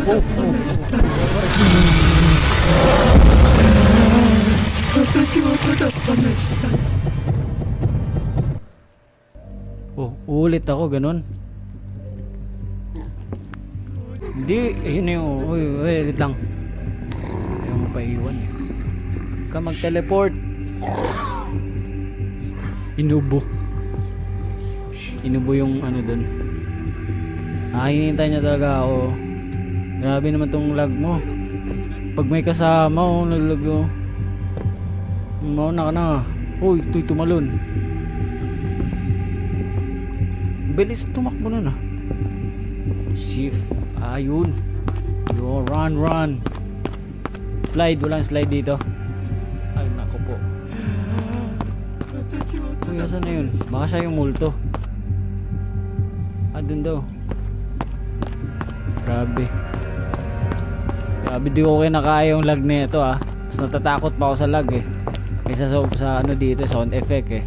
Oh, oh. Oh, ulit ako, ganun. Hindi, yun yung, uy, wait lang. Ayaw mo pa iwan eh. Ka mag-teleport. Inubo. Inubo yung ano dun. Hinihintay niya talaga ako. Grabe naman tong lag mo. Pag may kasama, naglag oh. Mauna ka na. Uy, ito'y tumalon. Bilis tumakbo nun ah. Shift. Ayun. Yo, run. Slide, walang slide dito. Ay, nako po. Uy, asan na yun? Baka siya yung multo. Dun daw. Grabe. Grabe, di ko kinakaya yung lag na ito ah. Mas natatakot pa ako sa lag eh. Kaysa sa ano dito, sound effect eh.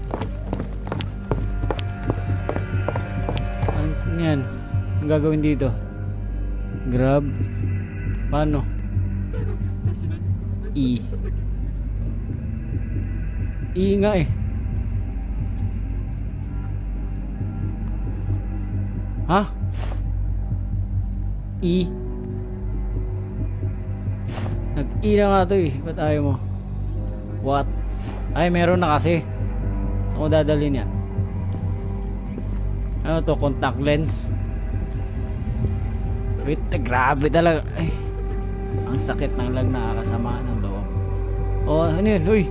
Ano yan? Ang gagawin dito? Grab. Paano? E nga eh. Ha? Nag-E na nga to eh. Ba't ayaw mo? What? Ay, meron na kasi. Saan ko dadalhin yan? Ano to? Contact lens? Wait, grabe talaga. Ay, ang sakit ng lag, nakakasama ng loob. Oh, ano yun? Uy!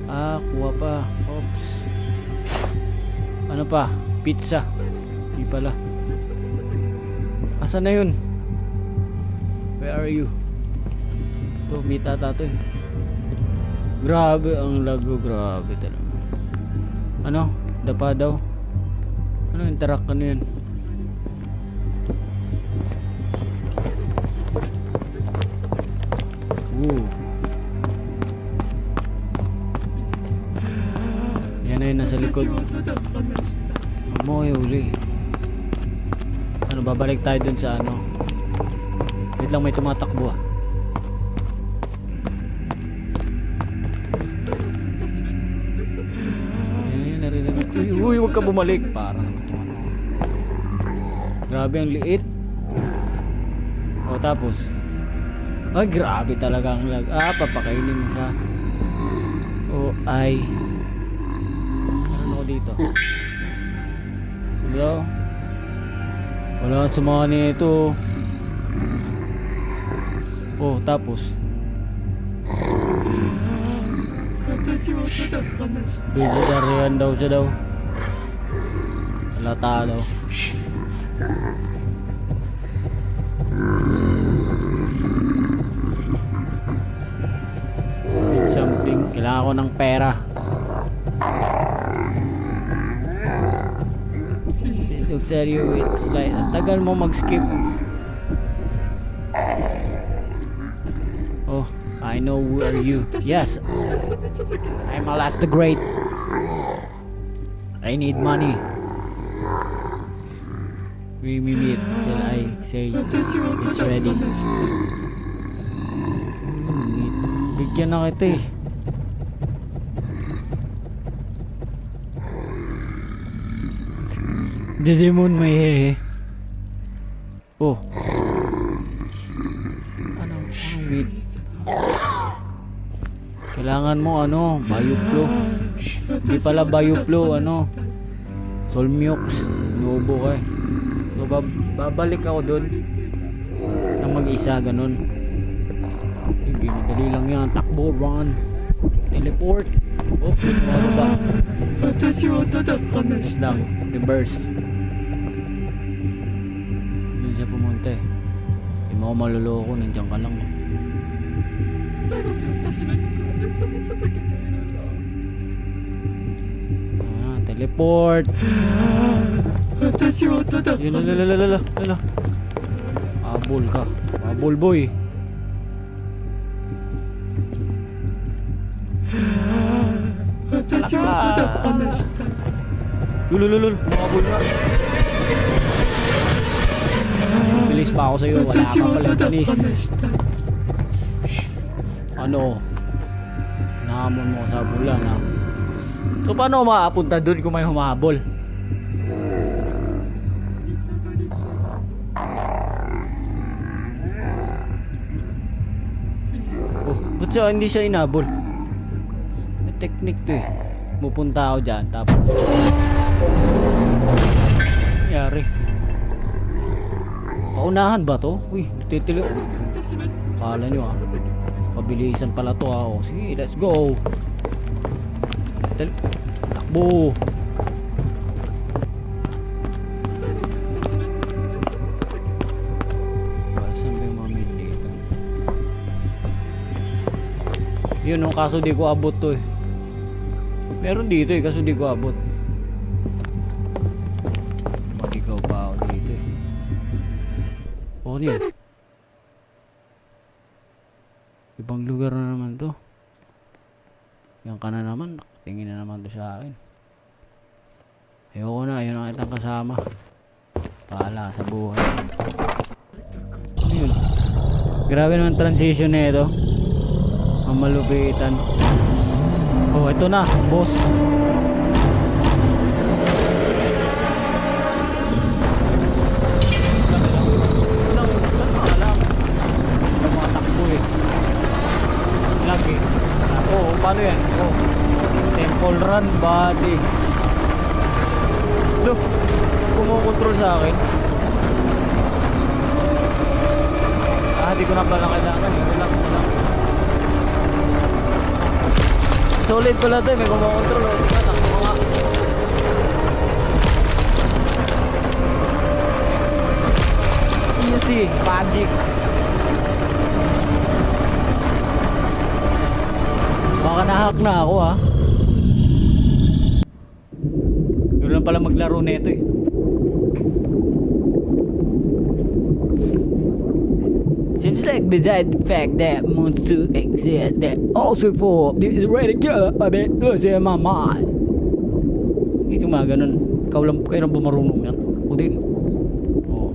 Kuha pa. Oops. Ano pa? Pizza. Di pala. Asan na yun? Where are you? Ito, meet ata to eh. Grabe ang lago, grabe talaga. Ano? Dapa daw? Ano interact, ano yun? Yan na yun, nasa likod. Huwag mo kayo uli. Ano, babalik tayo dun sa ano. Wait lang, may tumatakbo ah. Yan, narinig. Uy, huwag ka bumalik. Parang ano. Grabe ang liit. O, tapos ay, grabe talaga ang lag. Papakainin mo siya. O, ay. Ano ako dito? Hello? Wala sa mga nito. Oh, tapos vegetarian daw siya daw. Halata daw. Need something. Kailangan ko ng pera. Looks at you with slide. Ang tagal mo mag-skip. Oh, I know who are you. Yes, I'm Alas the Great. I need money. We meet till I say it's ready. Bigyan na kita eh. Digimon may hehe. Oh. Anong weed? Kailangan mo ano, Bioflow. Hindi pala Bioflow, ano, Solmux. Nubo ka eh. So, babalik ako dun nang mag-isa, ganun. Hindi, madali lang yan. Takbo, run, teleport. Oh, ano ba? Tapos lang, reverse. Doon siya pumunta eh. Hindi mo ako maluloko, nandiyan ka lang eh. Teleport. Yun, lala. Abol ka. Abol boy. Lulululul. Makabol na. pa ako sa'yo. Wala ka palang panis. Ano? Nahamon mo sa bulan, ha? So, paano ako makapunta doon kung may humahabol? Oh, ba't siya hindi siya inabol? May technique to eh. Pupunta ako dyan, tapos nangyari. Paunahan ba to? Uy, titili. Kala nyo ah. Pabilisan pala to ah. O, sige, let's go. Takbo. Saan ba yung mga mid dito? Yun no, kaso di ko abot to eh. Meron dito eh, kaso di ko abot. Matigaw pa ako dito eh. O, ano yun? Ibang lugar na naman to. Yan ka na naman. Tingin na naman to sa akin. Ayoko na. Ayun ang kitang kasama. Paala sa buhay. Yun. Grabe naman transition na ito. Ang malupitan. Oh, ito na. Boss. Paano yan? Oh. Temple Run body. Look, kumukontrol sa akin. Di ko na pala kailangan. Relax na lang. Solid pala ito eh. May kumukontrol. Sige, takbo nga. Easy. Magic. Baka nahack na ako ha. Yun lang pala maglaro nito eh. Seems like beside the fact that wants to exist, that also for this ready killer a bit goes in my mind. Hindi yung mga ganun. Kayo lang ba marunong yan? Ako din. Oh,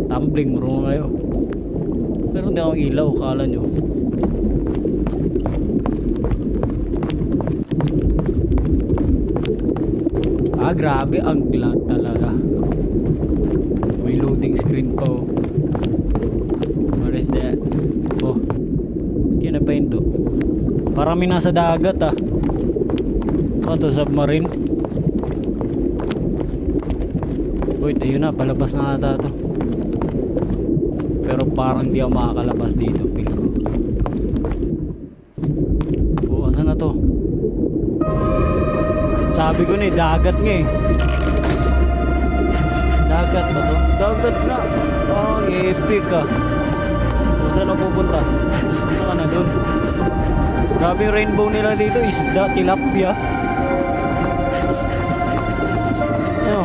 tumbling marunong kayo. Pero hindi akong ilaw, kala nyo. Grabe ang lag talaga. May loading screen pa oh. What is that? Oh, hindi na pa yun to. Parang may nasa dagat ah. Ano to, submarine? Wait, ayun na, palabas na ata to. Pero parang di ako makakalabas dito, feel ko. Oh, asan na to? Sabi ko na eh, dagat nga eh. Dagat ba to? Dagat nga. Oh, epic ah. So, saan ako pupunta? Ano ka na dun? Grabe yung rainbow nila dito. Isda, tilapia. Ano?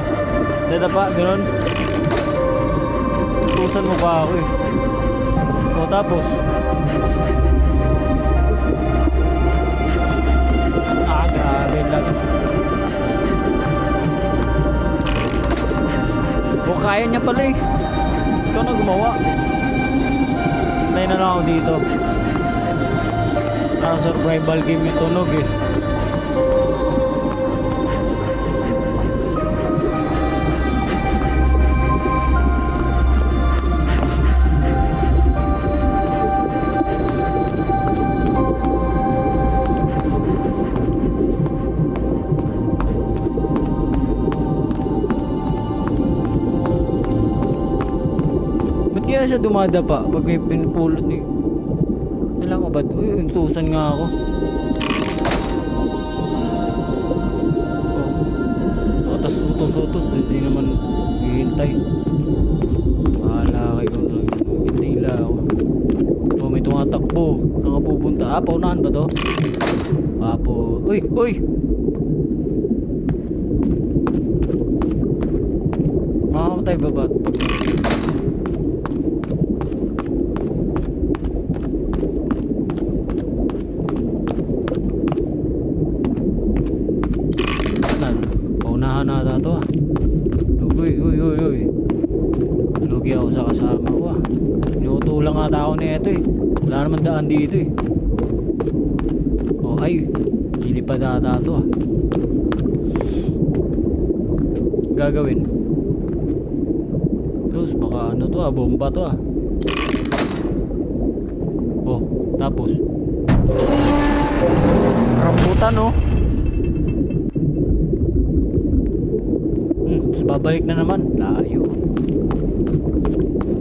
Dadapa, gano'n. Tusan mo pa ako eh. O tapos grabe lang. O kaya niya pala eh. Ikaw na gumawa. Hintay na lang ako dito. Para survival game yung tunog eh. Kaya siya dumadapa pag may pinupulot ni. Alam mo ba? Uy, untusan nga ako. Oh. Tapos utos-utos. Di naman hihintay. Bahala kayo lang. Hintila ako. Oh, may tumatakbo. Saan ka pupunta? Ah, paunahan ba to? Apo. Uy! Uy! Makamatay ba ba? Paunahan na ata to ah. Uy, uy, uy, uy. Lugi ako sa kasama ko. ako ah. Inuutulang ata ako nito eh. Wala naman daan dito eh. Oh ay, lilipad ata to ah. Gagawin. Tapos baka ano to ah, bomba to ah. Oh, tapos rambutan oh. Tapos babalik na naman. Layo.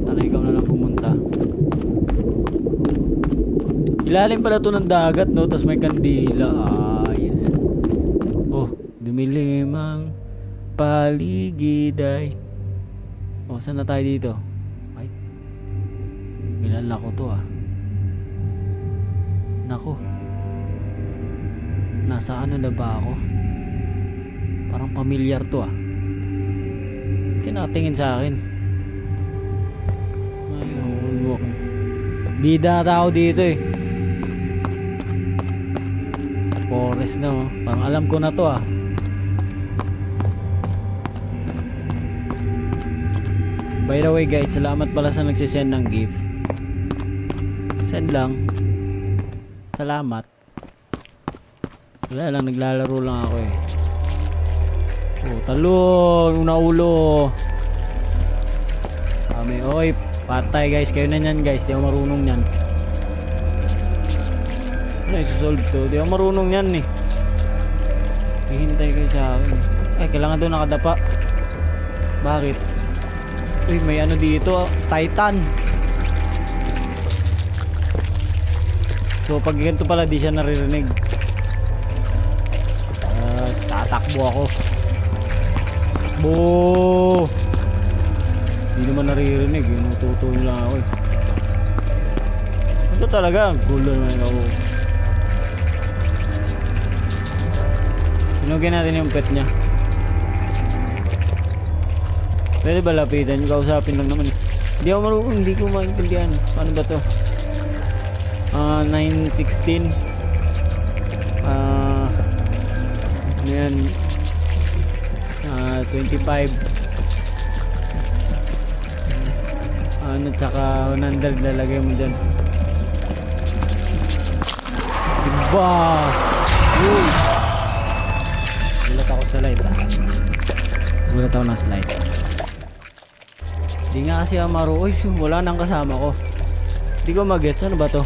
Sana ikaw na lang pumunta. Ilalim pala to ng dagat no. Tapos may kandila. Ah yes. Oh, dumilim ang paligid ay. Oh, saan na tayo dito? Ay, kilala ko to ah. Nako, nasa ano na ba ako? Parang pamilyar to ah. Kinatingin sa akin. Ay, huwag. Bida ata ako dito eh. Sa forest na oh. Parang alam ko na to ah. By the way guys, salamat pala sa nagsisend ng gift. Send lang. Salamat. Wala lang, naglalaro lang ako eh. Oh, talon, una ulo. Kami, oy, patay guys, kayo na nyan guys, di ako marunong nyan. Ano isusolve to? Di ako marunong nyan eh. Hihintay kayo sa akin eh. Ay, kailangan doon nakadapa. Bakit? Uy, may ano dito, Titan. So pag ganito pala di siya naririnig. Tatakbo ako. Takbo. Di naman naririnig, inututuin lang ako eh. Ito talaga, gulo naman ako. Sinugin natin yung pet niya. Pwede ba lapitan? Kausapin lang naman eh. Hindi ako marunong, hindi ko maintindihan. Paano ba to? 9:16 yan 25 ano tsaka 100 lalagay mo dyan diba gulat ako sa light gulat ako na slide di nga kasi amaro oy wala nang kasama ko di ko mag-gets ano ba to.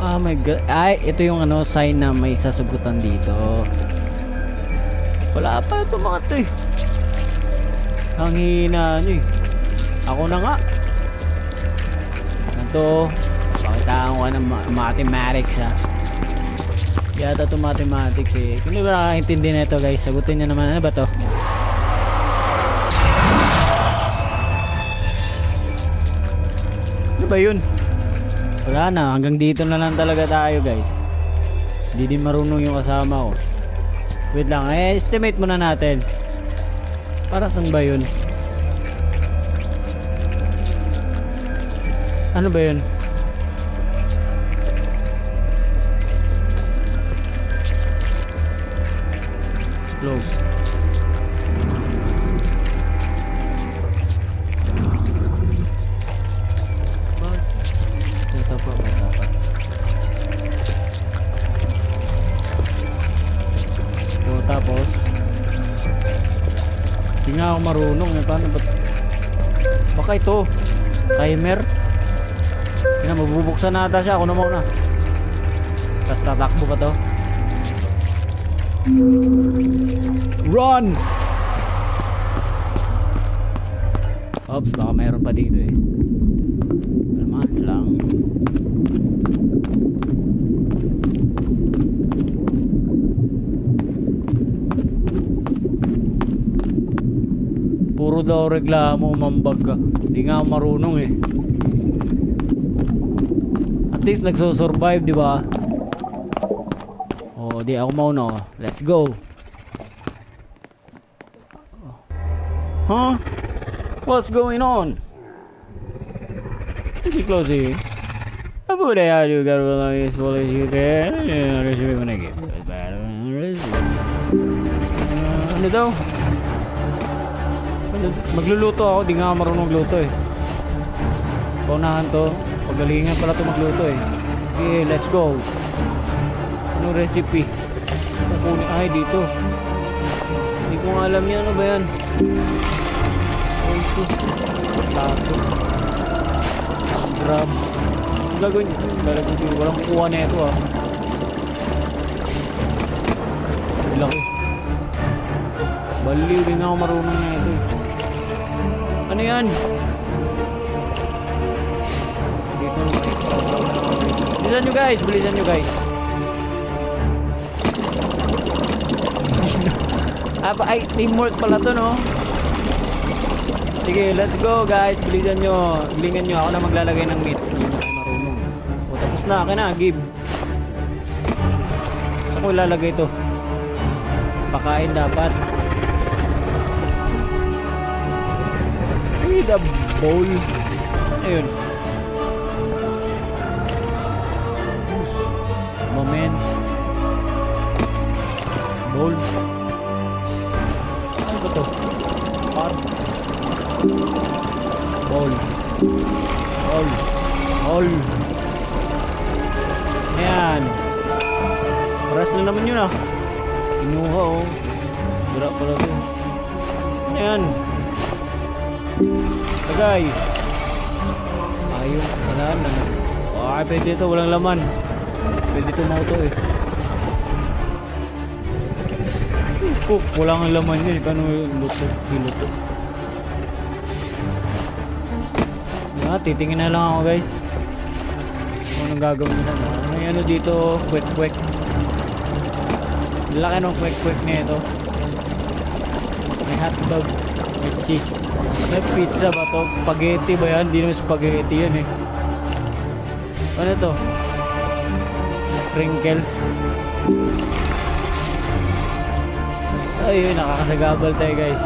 Oh my god. Ay, ito yung ano, sign na may sasagutan dito. Wala pa ito mga to eh. Ang hina nyo eh. Ako na nga. Ito, pakitaan ko ng mathematics ha. Yata ito mathematics eh. Kung di ba nakakaintindi na ito guys, sagutin nyo naman. Ano ba to? Ano ba yun? Wala na, hanggang dito na lang talaga tayo guys. Hindi din marunong yung kasama ko. Wait lang, estimate muna natin. Para saan ba yun? Ano ba yun? Close. Tapos hindi nga ako marunong paano ba baka ito timer yun na mabubuksan na ata siya ako na muna tapos tatakbo pa to run oops baka mayroon pa dito eh naman lang puro daw reklamo, mambag ka. Hindi nga ako marunong eh. At least nagso-survive, di ba? Oh, di ako mauna. Oh. Let's go. Huh? What's going on? Is it close here? Apa dah you got all as well as you can? Receive mana game? Ano daw? Ano Magluluto ako, di nga ako marunong magluto eh. Paunahan to. Pagalingan pala to magluto eh. Okay, let's go. Anong recipe? Kukunin. Ay, dito. Hindi ko nga alam yan. Ano ba yan? Also, tato. Grab. Ang gagawin. Lalagyan ko. Walang kukuha na ito ah. Laki. Baliw, di nga ako marunong na ito eh. Ano yan? Dito na. Bilisan nyo guys, bilisan nyo guys. Ay, teamwork pala to no. Sige, let's go guys. Bilisan nyo. Gilingan nyo. Ako na maglalagay ng meat. Hindi na ako marunong. O, tapos na. Akin na, give. Saan ko ilalagay to? Pakain dapat. With a bowl. Saan na yun? Moment. Bowl. Ano ba to? Par. Bowl. Bowl. Bowl. Ayan. Paras na naman yun ah. Kinuha oh. Sira pala to. Ano yan? Lagay. Ayaw. Wala na. Okay, pwede ito. Walang laman. Pwede ito mauto eh. Cook. Wala nga laman yun. Paano luto? Hiluto. Titingin na lang ako guys. Kung anong gagawin nila. May ano dito. Kwek-kwek. Laki ng kwek-kwek na ito. May hotdog. May cheese. May pizza ba to? Spaghetti ba yan? Hindi naman spaghetti yan eh. Ano to? Sprinkles. Ayun, nakakasagabal tayo guys.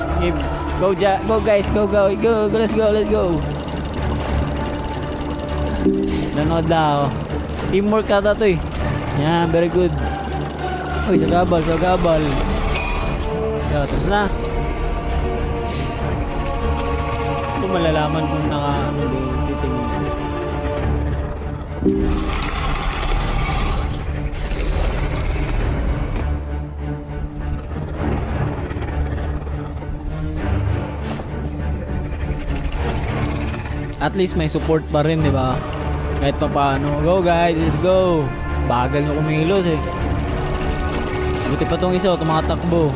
Go guys, go. Let's go. Nanood na ako. Teamwork ata to eh. Yan, very good. Uy, sagabal. Yan, tapos na. Ito malalaman kung naka-ano din, titingin. At least may support pa rin, di ba? Kahit pa paano. Go guys, let's go. Bagal nyo kumilos eh. Buti pa tong isa, tumatakbo.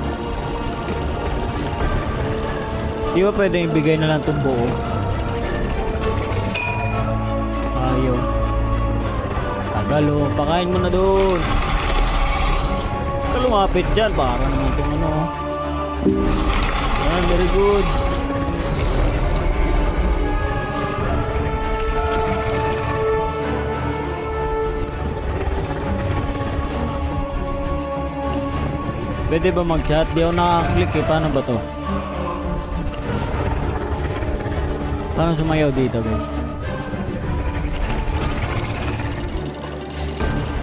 Di ba pwede ibigay na lang itong buo? Ayaw. Tagal oh, pakain mo na doon. Kalumapit dyan, para naman itong ano. Yan, very good. Pwede ba mag-chat? Di ako nakaklik eh. Paano ba to? Paano sumayaw dito guys?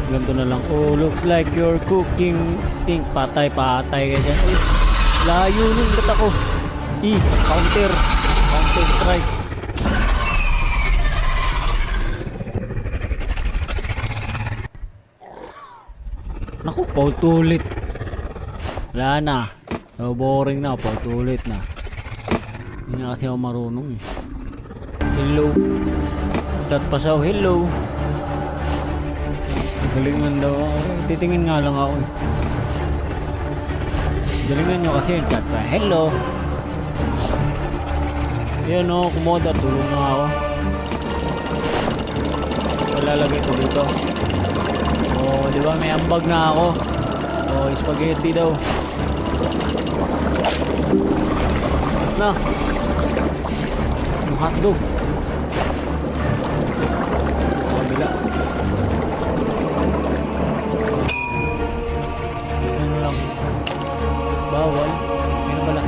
Ganito na lang. Oh, looks like your cooking stink. Patay ka dyan. Uy, layo nun. Ba't ako? Counter strike. Naku, pautulit. Wala na. So boring na. Pautulit na. Hindi nga kasi ako marunong eh. Hello. Chat pa siya. Hello. Galingan daw ako. Titingin nga lang ako eh. Galingan nyo kasi yung chat pa. Hello. Yan o. Kumoda. Tulong na ako. Ilalagay ko dito. Oh, di ba may ambag na ako. Oh, spaghetti daw. Tapos na. Yung hotdog. Sa kabila. Ano lang. Bawal. Ano pala?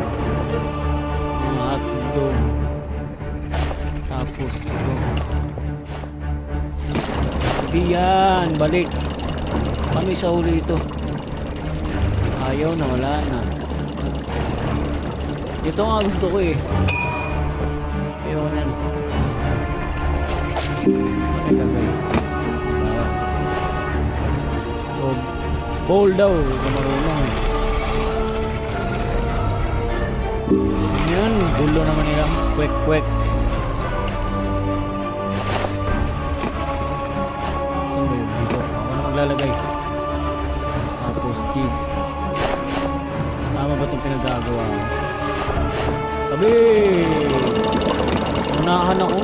Yung hotdog. Tapos ito. Diyan. Balik. Paano isa uli ito? Ayaw na, wala na. Ito nga gusto ko eh. Ayoko nan. Matilagay. So, bowl daw. Ito marunong eh. Yan, gulo naman nila. Kwek. Saan ba yun? Dito. Ako na maglalagay. Tapos cheese. Tama ba itong pinagagawa ko? Tabi! Unahan ako.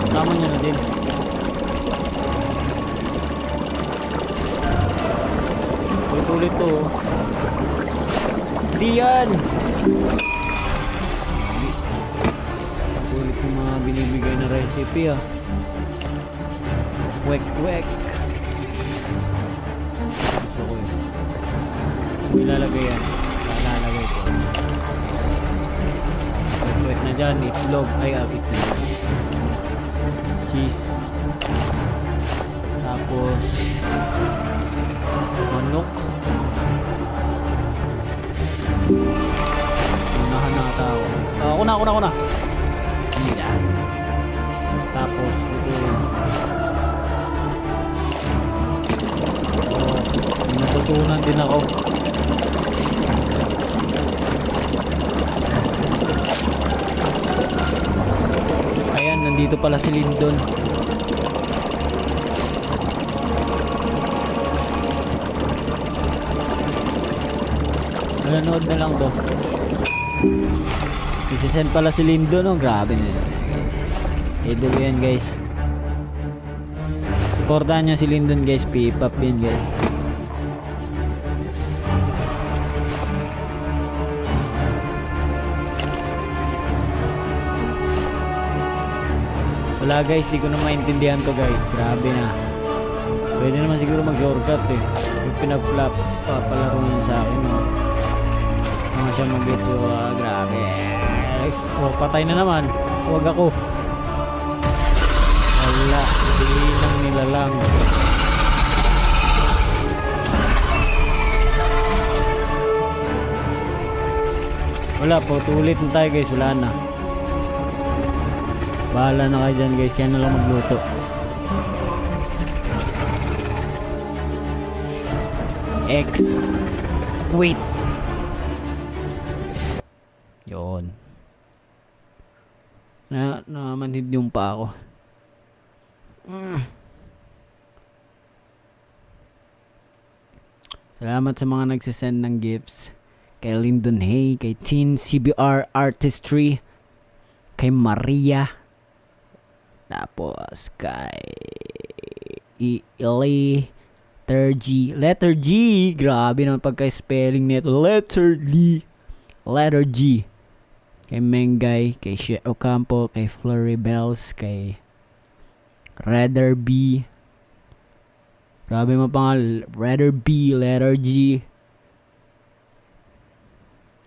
Tama niya na din. Ulit to. Di yan! Ulit yung mga binibigay na recipe ah. Kwek. Gusto ko yun. Ilalagay yan. Ilalagay ko. Kwek na dyan. Itlog. Itlog. Cheese. Tapos manok. Unahan na ata ako. Ako na. Hindi na. Tapos ito. Natutunan din ako. Ayan, nandito pala si Lyndon. Nanonood na lang to. Isisend pala si Lyndon, oh. Grabe na yun. Idol yan, guys. Supportahan nyo si Lyndon, guys. P-pop yan, guys. Wala, guys, di ko na maintindihan to, guys. Grabe na. Pwede naman siguro mag-shortcut eh. Yung pinapalaro niya sa akin, no. Mga siya mag-video, grabe. Patay na naman. Huwag ako. Wala, hindi lang nila lang. Wala po, tulit na tayo, guys. Wala na. Bahala na kayo dyan, guys. Kaya na lang magluto. Quit. Yun. Namanhid yung pa ako. Salamat sa mga nagsisend ng gifts. Kay Lyndon Hay, kay Teen CBR Artistry, kay Maria, tapos kay Letter G. Grabe naman pagka-spelling nito. Letter G. Kay Mengay, kay She Ocampo, kay Flurry Bells, kay Rather B. Grabe mo pangal. Rather B, Letter G.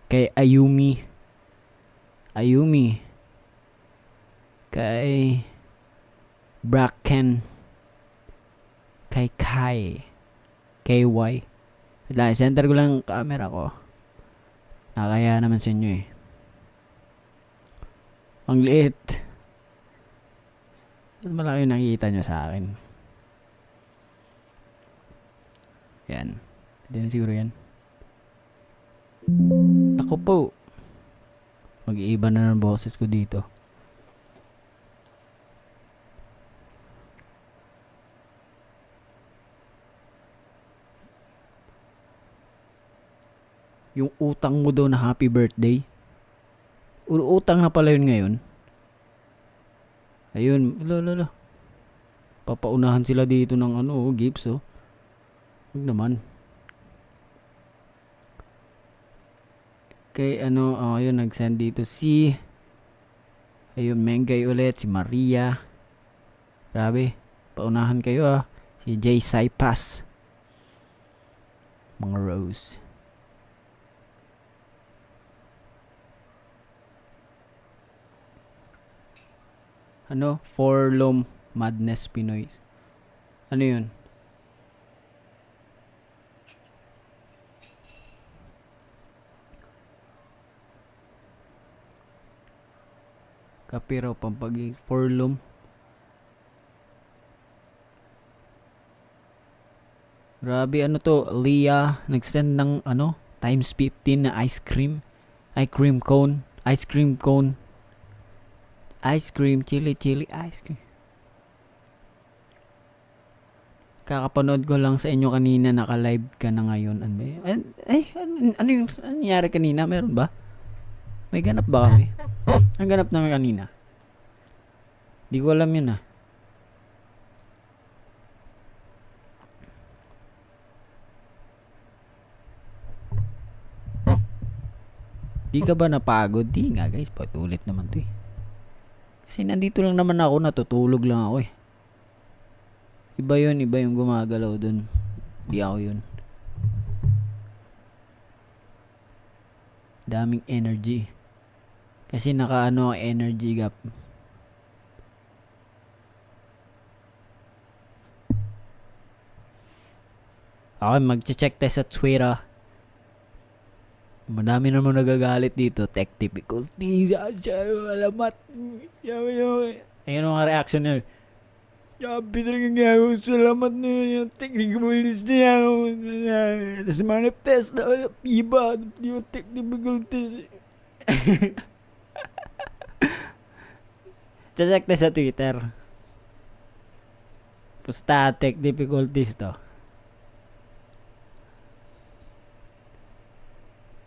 Kay Ayumi. Kay Bracken. Kay KY. Center ko lang camera ko. Nakaya naman sa inyo eh. Ang liit. Malaki yung nakikita nyo sa akin. Yan. Hindi na siguro yan. Ako po. Mag-iiba na ng boses ko dito. Yung utang mo daw na happy birthday. Utang na pala yun ngayon. Ayun. Lala. Papaunahan sila dito ng gifts oh. Huwag naman. Kay ayun, nag-send dito si ayun, Mengay ulit, si Maria. Grabe, paunahan kayo ah. Si Jay Saipas. Mga Rose. Forlom Madness Pinoy. Ano yun? Kape raw pampagi forlum. Grabe ano to, Leah nag-send ng ano, times 15 na ice cream. Ice cream cone. Ice cream cone. Ice cream, chili ice cream. Kakapanood ko lang sa inyo kanina, naka-live ka na ngayon. Ano yung nangyari kanina? Meron ba? May ganap ba kami? Ang ganap namin kanina. Di ko alam yun ah. Di ka ba napagod? Di nga guys, patulit naman to eh. Kasi nandito lang naman ako, natutulog lang ako eh. Iba yung gumagalaw dun. Di ako yun. Daming energy. Kasi nakaano energy gap. Ako mag-check test sa Twitter. Madami naman nagagalit dito. Tech difficulties. Alamat. Ayun mga reaction niya. Sabi talaga nga ako, salamat na yung technical list niya. Tapos manifest na iba. Yung tech difficulties. Check na sa Twitter. Pusta tech difficulties to.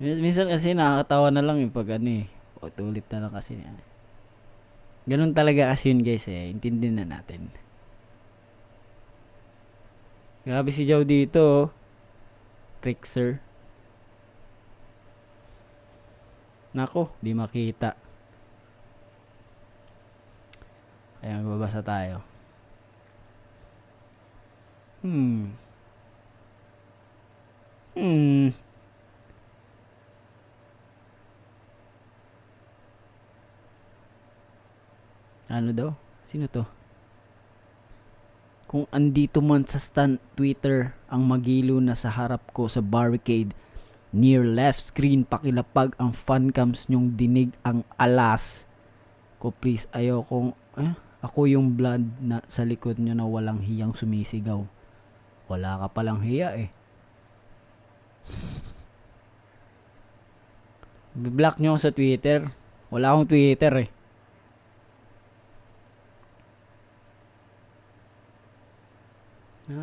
Minsan kasi nakakatawa na lang yung pag ano eh. Ulit na lang kasi niya. Ganun talaga kasi yun guys eh. Intindihin na natin. Grabe si Jow dito. Trickster. Nako, di makita. Ayan, babasa tayo. Ano daw? Sino to? Kung andito man sa stand Twitter ang magilo na sa harap ko sa barricade, near left screen pakilapag ang fancams nyong dinig ang alas ko please. Ayokong ako yung blood na sa likod nyo na walang hiyang sumisigaw. Wala ka palang hiya eh. Biblock nyo sa Twitter. Wala akong Twitter eh.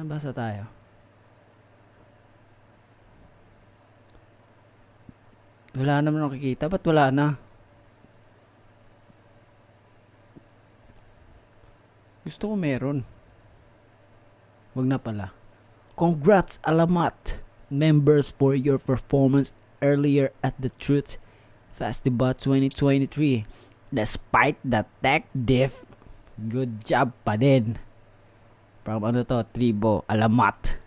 Basa tayo. Wala naman nakikita. Ba't wala na? Gusto ko meron. Wag na pala. Congrats alamat members for your performance earlier at the Truth Festival 2023. Despite the tech diff, good job pa din. From ano to? Tribo. Alamat.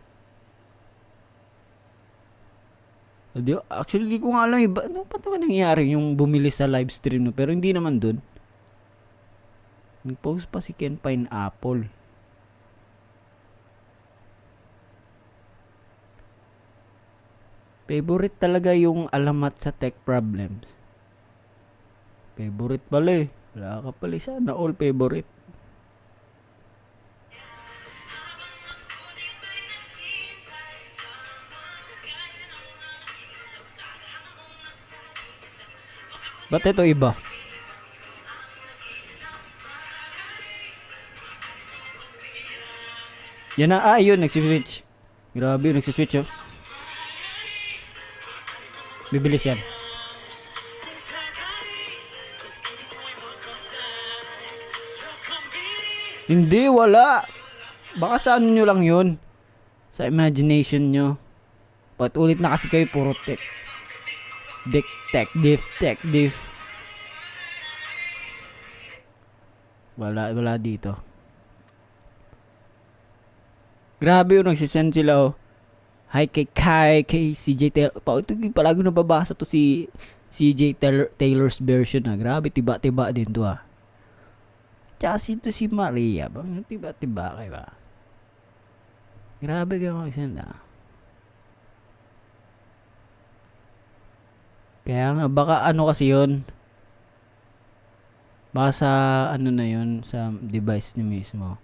Actually, di ko nga alam. Ano pa naman nangyari yung bumili sa live stream no? Pero hindi naman dun. Nag-post pa si Ken Pineapple. Favorite talaga yung alamat sa tech problems. Favorite pala eh. Wala ka pala. Sana all favorite. Ba't ito iba? Yan na, yun, nagsiswitch. Grabe, nagsiswitch oh. Bibilis yan. Hindi, wala. Baka sa ano nyo lang yun. Sa imagination nyo. Patulit na kasi kayo, puro tech. Tech diff. Wala dito. Grabe yung nagsisend sila oh. Hi kay CJ Taylor. Ito palagi nababasa to si CJ Taylor's version ah. Grabe, tiba-tiba din to ah. Tsaka si Maria. Tiba-tiba kayo ba? Grabe kayo magsend ah. Kaya nga, baka ano kasi yun. Baka sa ano na yun, sa device niyo mismo.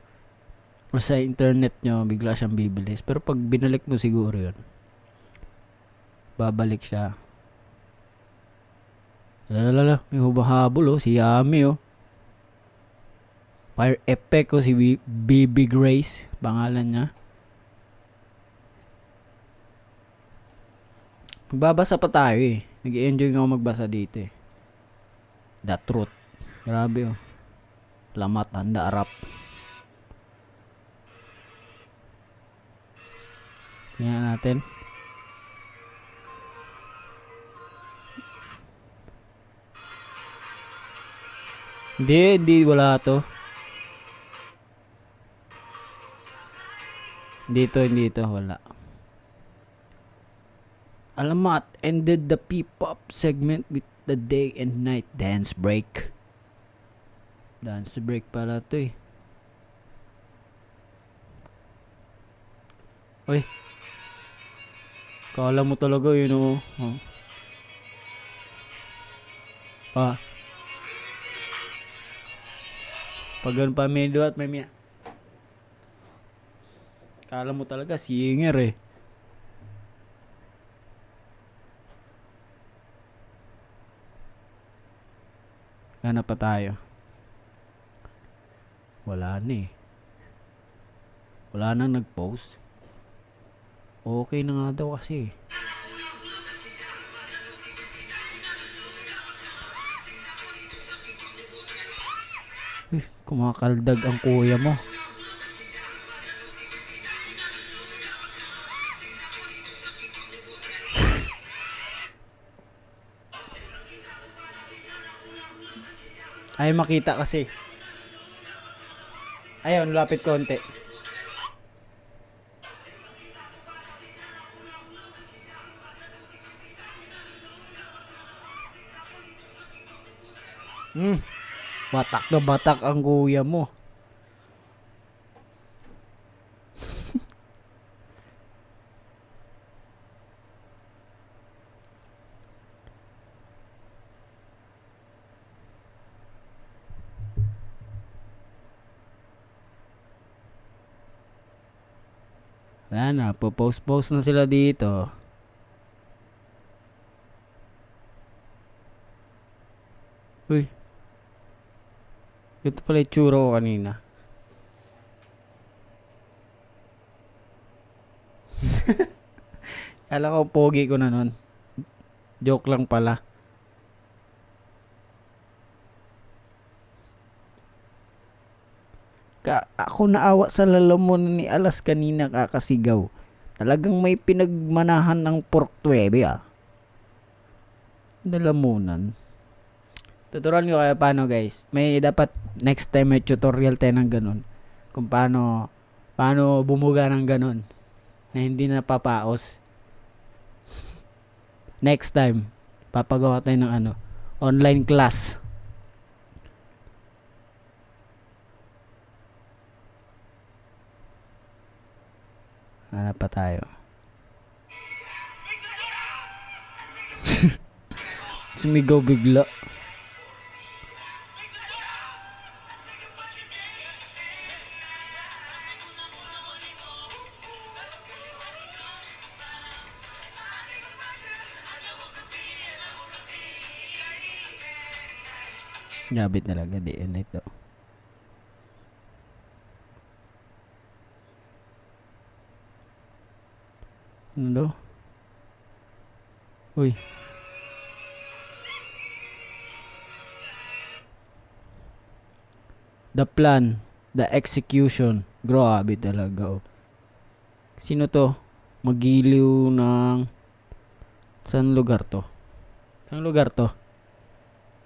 O sa internet nyo, bigla siyang bibilis. Pero pag binalik mo siguro yun, babalik siya. Lalala, may humahabol oh, si Yami oh. Fire Effect oh, si Baby Grace, pangalan niya. Magbabasa pa tayo eh. Nag-enjoy nga ako magbasa dito eh. The Truth. Grabe oh. Lamat, handa, arap. Tingnan natin. Hindi, wala to. Hindi to, wala. Alamat ended the P-pop segment with the day and night dance break. Dance break pala to eh. Uy. Kala mo talaga yun oh. Pa. Pag ganun pa may duat may miya. Kala mo talaga singer eh. Hanap pa tayo. Wala na eh. Wala na nag-post. Okay na nga daw kasi. Kumakaldag ang kuya mo. Ay makita kasi. Ayun, lapit konti. Batak na batak ang kuya mo. Wala na, post na sila dito. Uy. Ito pala yung tsura ko kanina. Kala ko pogi ko na nun. Joke lang pala. Ako naawa sa lalamunan ni Alas kanina kakasigaw. Talagang may pinagmanahan ng pork tuwebe ah. Lalamunan. Tuturuan ko kayo paano guys. May dapat next time may tutorial tayo ng ganun. Kung paano bumuga ng ganun. Na hindi na papaos. Next time, papagawa tayo ng online class. Hanap pa tayo. Sumigaw bigla. Gabit talaga di yun ito. Ano? Uy. The plan, the execution. Grabe talaga oh. Sino to? Magiliw ng saan lugar to? Saan lugar to?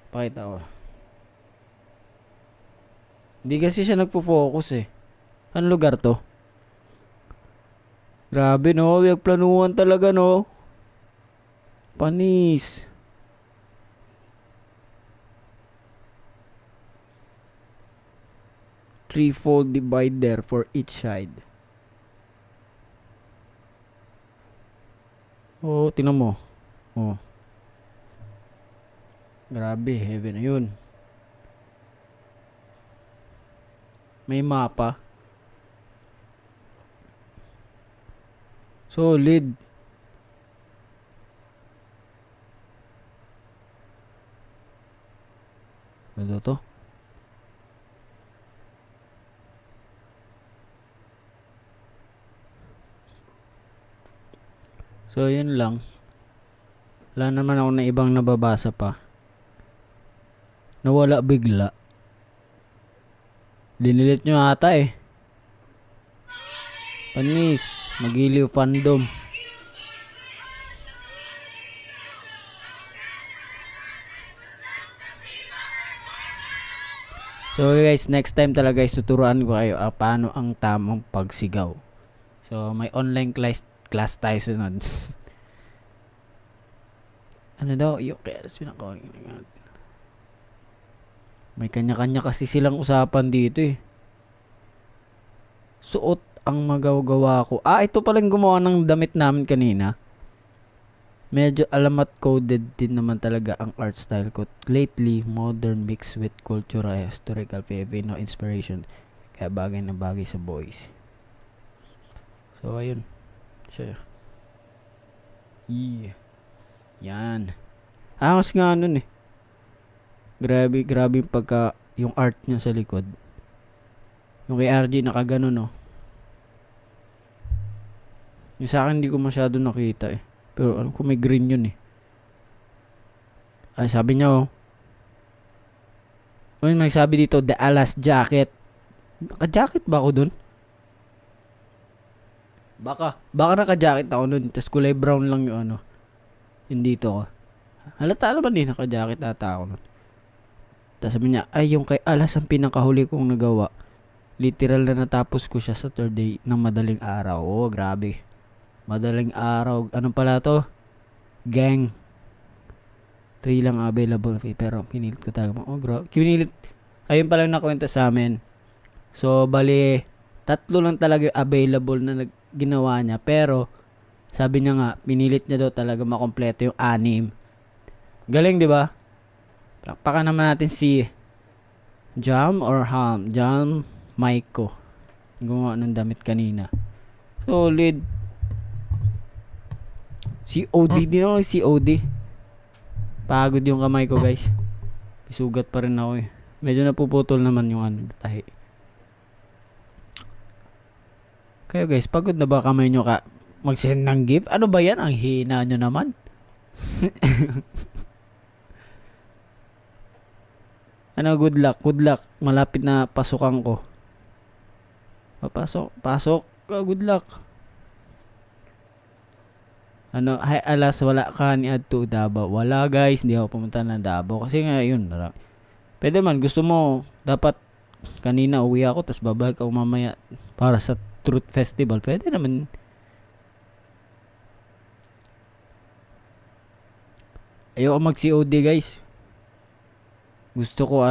Pakita ko. Hindi kasi siya nagpo-focus eh. Saan lugar to? Grabe no, planuhan talaga no. Panis. Threefold divider for each side. Oh, tingnan mo. Oh. Grabe, heaven na yun. May mapa. Solid. Ano to? So, yun lang. Wala naman ako na ibang nababasa pa. Nawala bigla. Dinilit nyo ata eh. Panis. Magiliw fandom. So guys, next time talaga guys, tuturuan ko kayo paano ang tamang pagsigaw. So may online class tayo sunod. Ano daw? Yung kaya may kanya-kanya kasi silang usapan dito eh. Suot ang magagawa ko. Ito palang gumawa ng damit namin kanina. Medyo alamat coded din naman talaga ang art style ko. Lately, modern mixed with cultural historical Filipino inspiration. Kaya bagay na bagay sa boys. So, ayun. Siya. Yeah. Yan. Angas nga nun eh. Grabe yung pagka, yung art niya sa likod. Yung kay RG nakagano no. Yung sa akin hindi ko masyado nakita eh. Pero alam ko may green yun eh. Ay sabi niya oh. May nagsabi dito, the Alas jacket. Naka-jacket ba ako dun? Baka naka-jacket ako nun. Tapos kulay brown lang yung ano. Yung dito ko. Halata naman eh, naka-jacket ata ako nun. Tapos sabi niya, ay yung kay Alas ang pinakahuli kong nagawa. Literal na natapos ko siya Saturday ng madaling araw. Oh, grabe. Madaling araw. Anong pala to? Gang. 3 lang available. Pero pinilit ko talaga. Oh, grabe. Pinilit. Ayun pala nakwento sa amin. So, bali, 3 lang talaga yung available na ginawa niya. Pero, sabi niya nga, pinilit niya daw talaga makompleto yung 6. Galing, di ba? Palakpakan naman natin si Jam Maiko. Gumawa ng damit kanina. Solid. COD din ako. COD. Pagod yung kamay ko guys. Pisugat pa rin ako eh. Medyo napuputol naman yung ano, tahi. Kayo guys, pagod na ba kamay nyo ka mag-send ng gift? Ano ba yan? Ang hina nyo naman. Ano, good luck. Malapit na pasukan ko. Pasok. Good luck. Ano, hi Alas, wala ka ni Adto Davao. Wala guys, hindi ako pumunta ng Davao. Kasi nga, yun. Pwede man, gusto mo, dapat kanina uwi ako, tapos babalik ako mamaya para sa Truth Festival. Pwede naman. Ayoko mag-COD guys. Gusto ko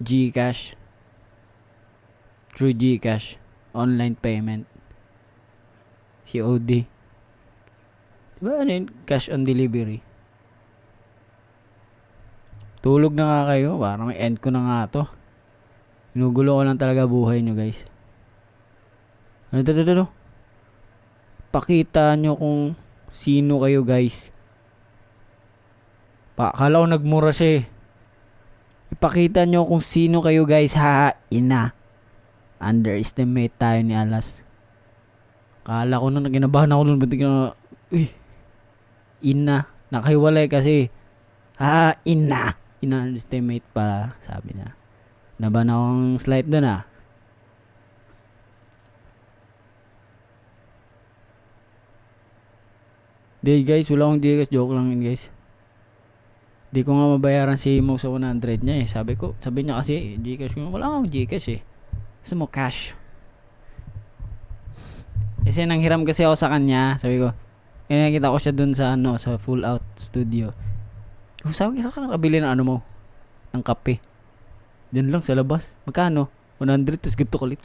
GCash. Through GCash. Online payment. COD. Diba ano yun? Cash on delivery. Tulog na nga kayo. Parang may end ko na nga to. Inugulo ko lang talaga buhay nyo guys. Ano to? Pakita nyo kung sino kayo guys. Akala ko nagmura siya eh. Ipakita nyo kung sino kayo guys. Ina. Underestimate tayo ni Alas. Akala ko na naginabahan ako nun. Ba't ina. Nakahiwalay kasi. Ina. Ina-underestimate pa. Sabi niya. Naban akong slide dun ah. Di guys. Wala akong Gcash. Joke lang yun guys. Di ko nga mabayaran si Mo sa 100 niya eh. Sabi niya kasi, Gcash ko, wala akong Gcash eh. Gusto mo cash. Kasi nanghiram kasi ako sa kanya. Sabi ko, kaya nakita ko siya dun sa sa Full Out Studio. Sabi ko, saan ka nakabili ng mo? Ng kape. Diyan lang sa labas. Magkano? 100, tapos ganito kalit.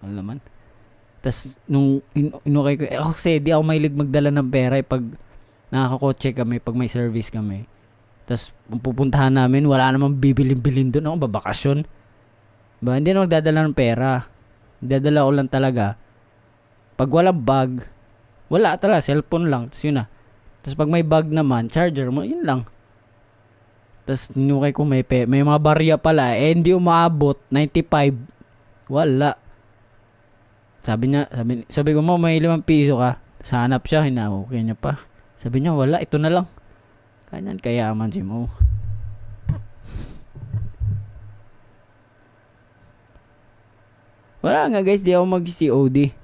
Ano naman? Tapos, nung inukay ko, ako kasi di ako mahilig magdala ng pera pag nakakakotse kami, pag may service kami. Tapos, pupuntahan namin, wala namang bibilin-bilin doon. Ako, babakasyon. Diba? Hindi na magdadala ng pera. Dadala ko lang talaga. Pag walang bag, wala talaga. Cellphone lang. Tapos yun na. Tapos pag may bag naman, charger mo, yun lang. Tapos ninukay ko may mga barya pala. Eh, hindi umaabot. 95. Wala. Sabi ko mo, may 5 piso ka. Tapos hanap siya. Okay niya pa. Sabi niya, wala. Ito na lang. Kanyan kayaman si Mo. Wala nga guys, di ako mag-COD.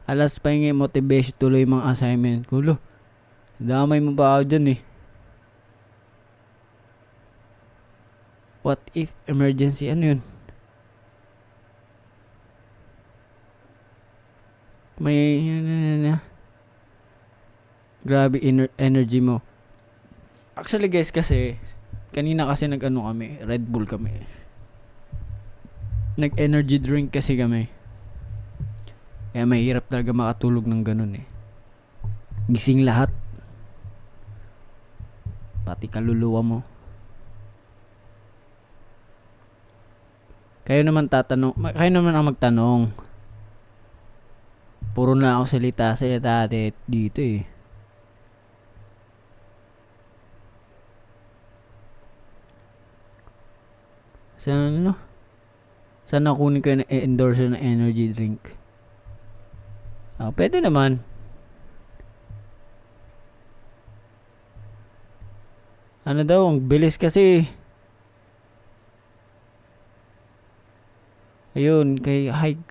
Alas pa yung motivation tuloy yung mga assignment. Kulo. Damay mo pa ako dyan eh. What if emergency? Ano yun? May grabe energy mo. Actually guys kasi kanina kasi nag-ano kami, Red Bull kami. Nag-energy drink kasi kami. Kaya mahirap talaga makatulog ng ganun eh. Gising lahat. Pati kaluluwa mo. Kayo naman ang magtanong. Puro na ako salita dito eh. Sana kunin ko na endorser na energy drink. Pwede naman. Ano daw, ang bilis kasi. Ayun,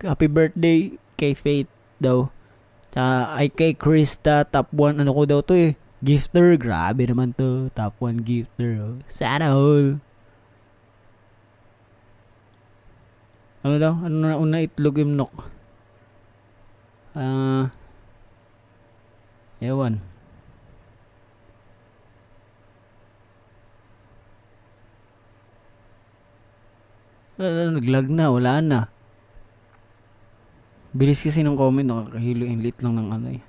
happy birthday kay Faith daw. Tsaka kay Krista, top 1. Ano ko daw to eh. Gifter, grabe naman to. Top 1 gifter. Oh. Sana all. Ano daw? Ano na una itlog yung nok? Ewan. Naglag na, wala na. Bilis kasi ng comment, nakakahilo yung lit lang ng ano eh.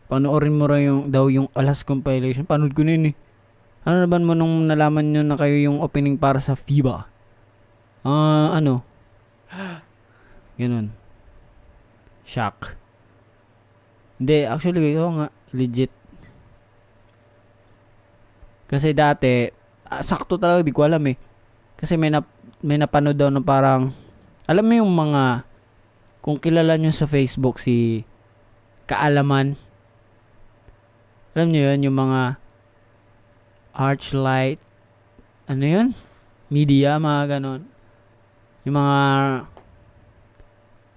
Panoorin mo daw yung Alas compilation. Panood ko na yun eh. Ano naman mo nung nalaman nyo na kayo yung opening para sa FIBA? Ano? Ganun. Shock. Hindi, actually, nga, legit. Kasi dati, sakto talaga, di ko alam eh. Kasi may napanood daw na parang, alam mo yung mga, kung kilala nyo sa Facebook si Kaalaman. Alam nyo yun, yung mga Archlight, ano yun? Media, mga ganon. Yung mga,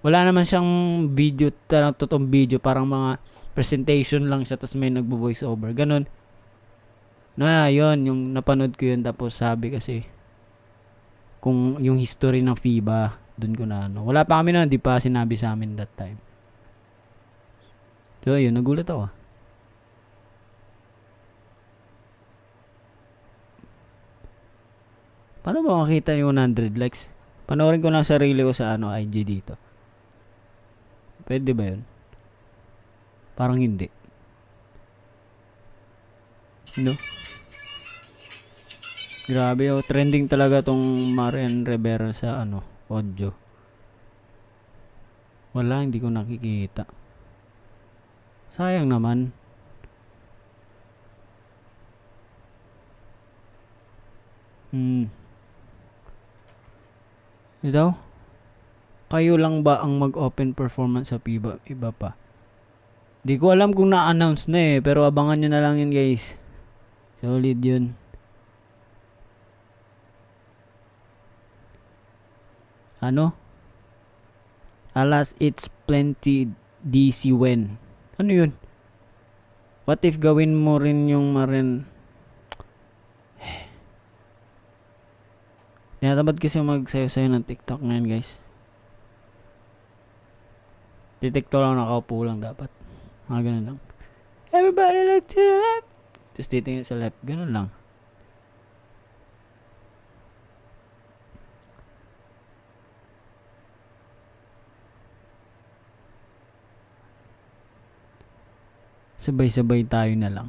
wala naman siyang video, totoong video, parang mga presentation lang siya, tapos may nagbo-voice over, ganon. Yun, yung napanood ko yun, tapos sabi kasi, kung yung history ng FIBA, dun ko na ano. Wala pa kami na, di pa sinabi sa amin that time. So, yun, nagulat ako. Paano ba makita yung 100 likes? Panoorin ko na sarili ko sa IG dito. Pwede ba yun? Parang hindi. No? Grabe oh, trending talaga tong Marian Rivera sa audio. Wala, hindi ko nakikita. Sayang naman. Daw? Kayo lang ba ang mag-open performance sa FIBA? Iba pa. Di ko alam kung na-announce na eh. Pero abangan nyo na lang yun guys. Solid yun. Ano? Alas it's plenty DC when. Ano yun? What if gawin mo rin yung marin? Tinatamad kasi magsayo-sayo ng TikTok ngayon guys. Di TikTok lang, nakaupo lang dapat. Mga ganun lang. Everybody look to the left. Tapos titingin sa left. Ganun lang. Sabay-sabay tayo na lang.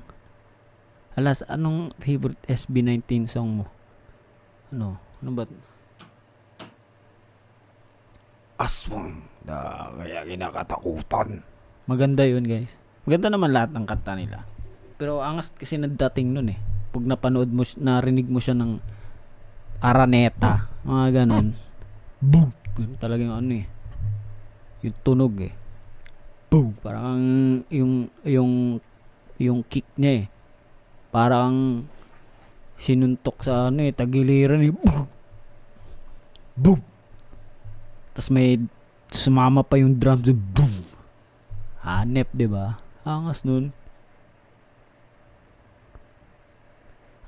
Alas, anong favorite SB19 song mo? Ano? Ano ba? Aswang da kaya kinakatakutan. Maganda yun, guys. Maganda naman lahat ng kanta nila. Pero angas kasi nadating nun eh. Pag napanood mo, narinig mo siya ng Araneta, mga ganon. Boom! Ganun talaga yung ano eh. Yung tunog eh. Boom! Parang yung kick niya eh. Parang sinuntok sa ano eh, tagiliran eh. Boom! Boom! Tapos may sumama pa yung drums. Boom! Hanep, diba? Angas nun.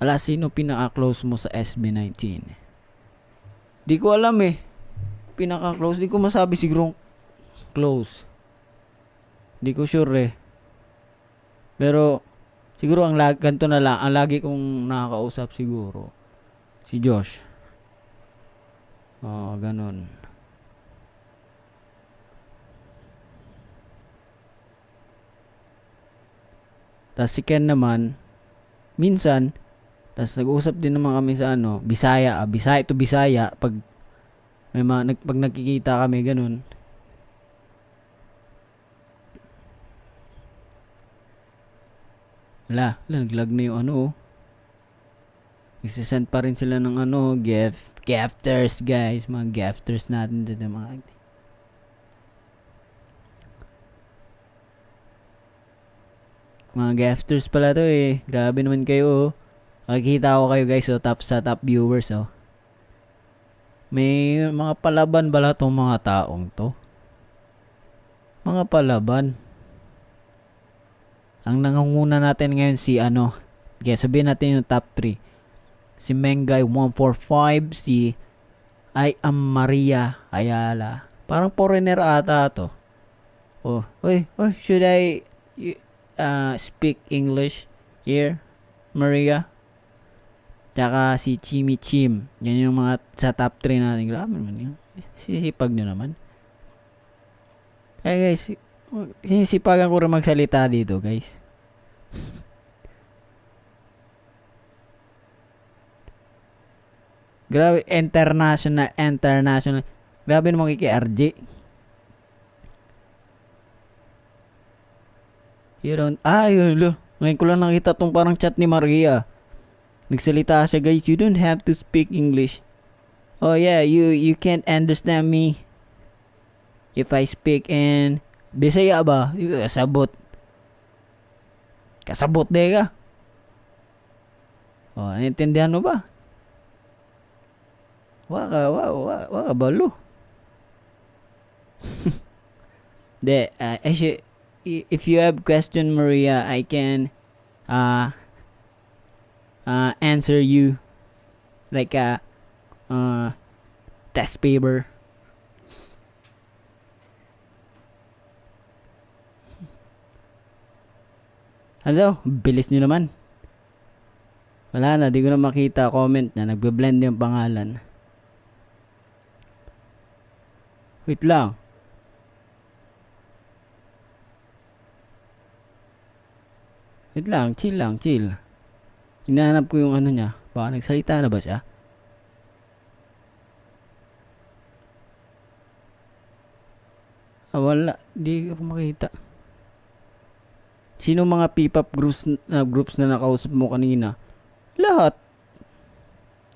Ala, sino pinaka-close mo sa SB19? Di ko alam eh. Pinaka-close. Di ko masabi siguro close. Di ko sure eh. Pero, siguro ganito na lang. Ang lagi kong nakakausap siguro. Si Josh. Oo, ganun. Tas si Ken naman, minsan, tas nag-uusap din naman kami sa ano, Bisaya, Bisaya to Bisaya, pag may pag nagkikita kami, ganun. Naglag na yung ano, oh. Nagsisend pa rin sila ng ano, gafters, guys, mga gafters natin dito, mga gafters pala to eh. Grabe naman kayo, oh. Nakikita ko kayo, guys, oh, top viewers, oh. May mga palaban bala tong mga taong to. Mga palaban. Ang nangunguna natin ngayon si ano. Okay, sabihin natin yung top 3. Si Mengay 145, si I am Maria Ayala. Parang foreigner ata to. Oh, should I speak English here, Maria? Tsaka si Chimi Chim. Yan yung mga sa top 3 natin. Grabe naman yun. Sisipag nyo naman. Guys, sinisipagan ko rin magsalita dito, guys. Grabe, international. Grabe naman kay RJ. Yun, yun. Ngayon ko lang nakita tong parang chat ni Maria. Nagsalita siya, guys, you don't have to speak English. Oh yeah, you can't understand me if I speak in Bisaya ba? Kasabot de ka. Oh, naintindihan mo ba? Waka balo. If you have question, Maria, I can answer you like a test paper. Hello, bilis nyo naman. Wala na, di ko na makita comment na nagbe-blend yung pangalan. Wait lang. Chill lang. Hinahanap ko yung ano niya. Baka nagsalita na ba siya? Wala. Di ako makita. Sino mga P-pop groups na nakausap mo kanina? Lahat.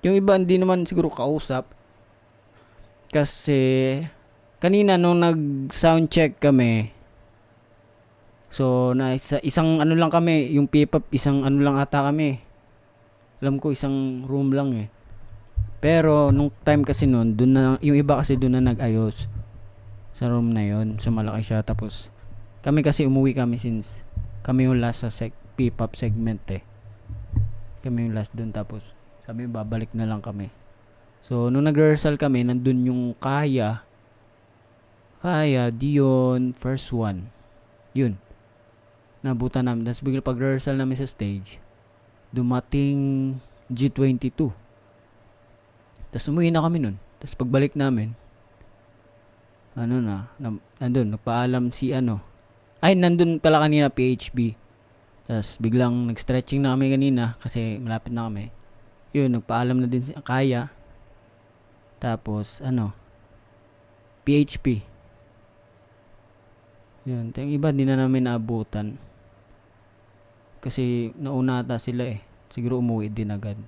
Yung iba hindi naman siguro kausap. Kasi kanina nung nag-sound check kami, so na isang ano lang kami, yung P-pop isang ano lang ata kami. Alam ko isang room lang eh. Pero nung time kasi noon, doon na yung iba kasi doon na nag-ayos sa room na yon. So malaki siya, tapos kami kasi umuwi kami since kami yung last sa P-pop segment eh. Kami yung last doon, tapos sabi babalik na lang kami. So nung nag-rehearsal kami, nandun yung Kaya, Dion, first one. Yun. Nabutan namin. Tapos bigla pag-rehearsal namin sa stage, dumating G22. Tapos umuwi na kami nun. Tapos pagbalik namin, nandun, nagpaalam si nandun pala kanina PHB. Tapos biglang nag-stretching na kami kanina kasi malapit na kami. Yun, nagpaalam na din si Kaya. Tapos, PHP. Yun, yung iba di na namin naabutan. Kasi nauna ata sila eh. Siguro umuwi din agad.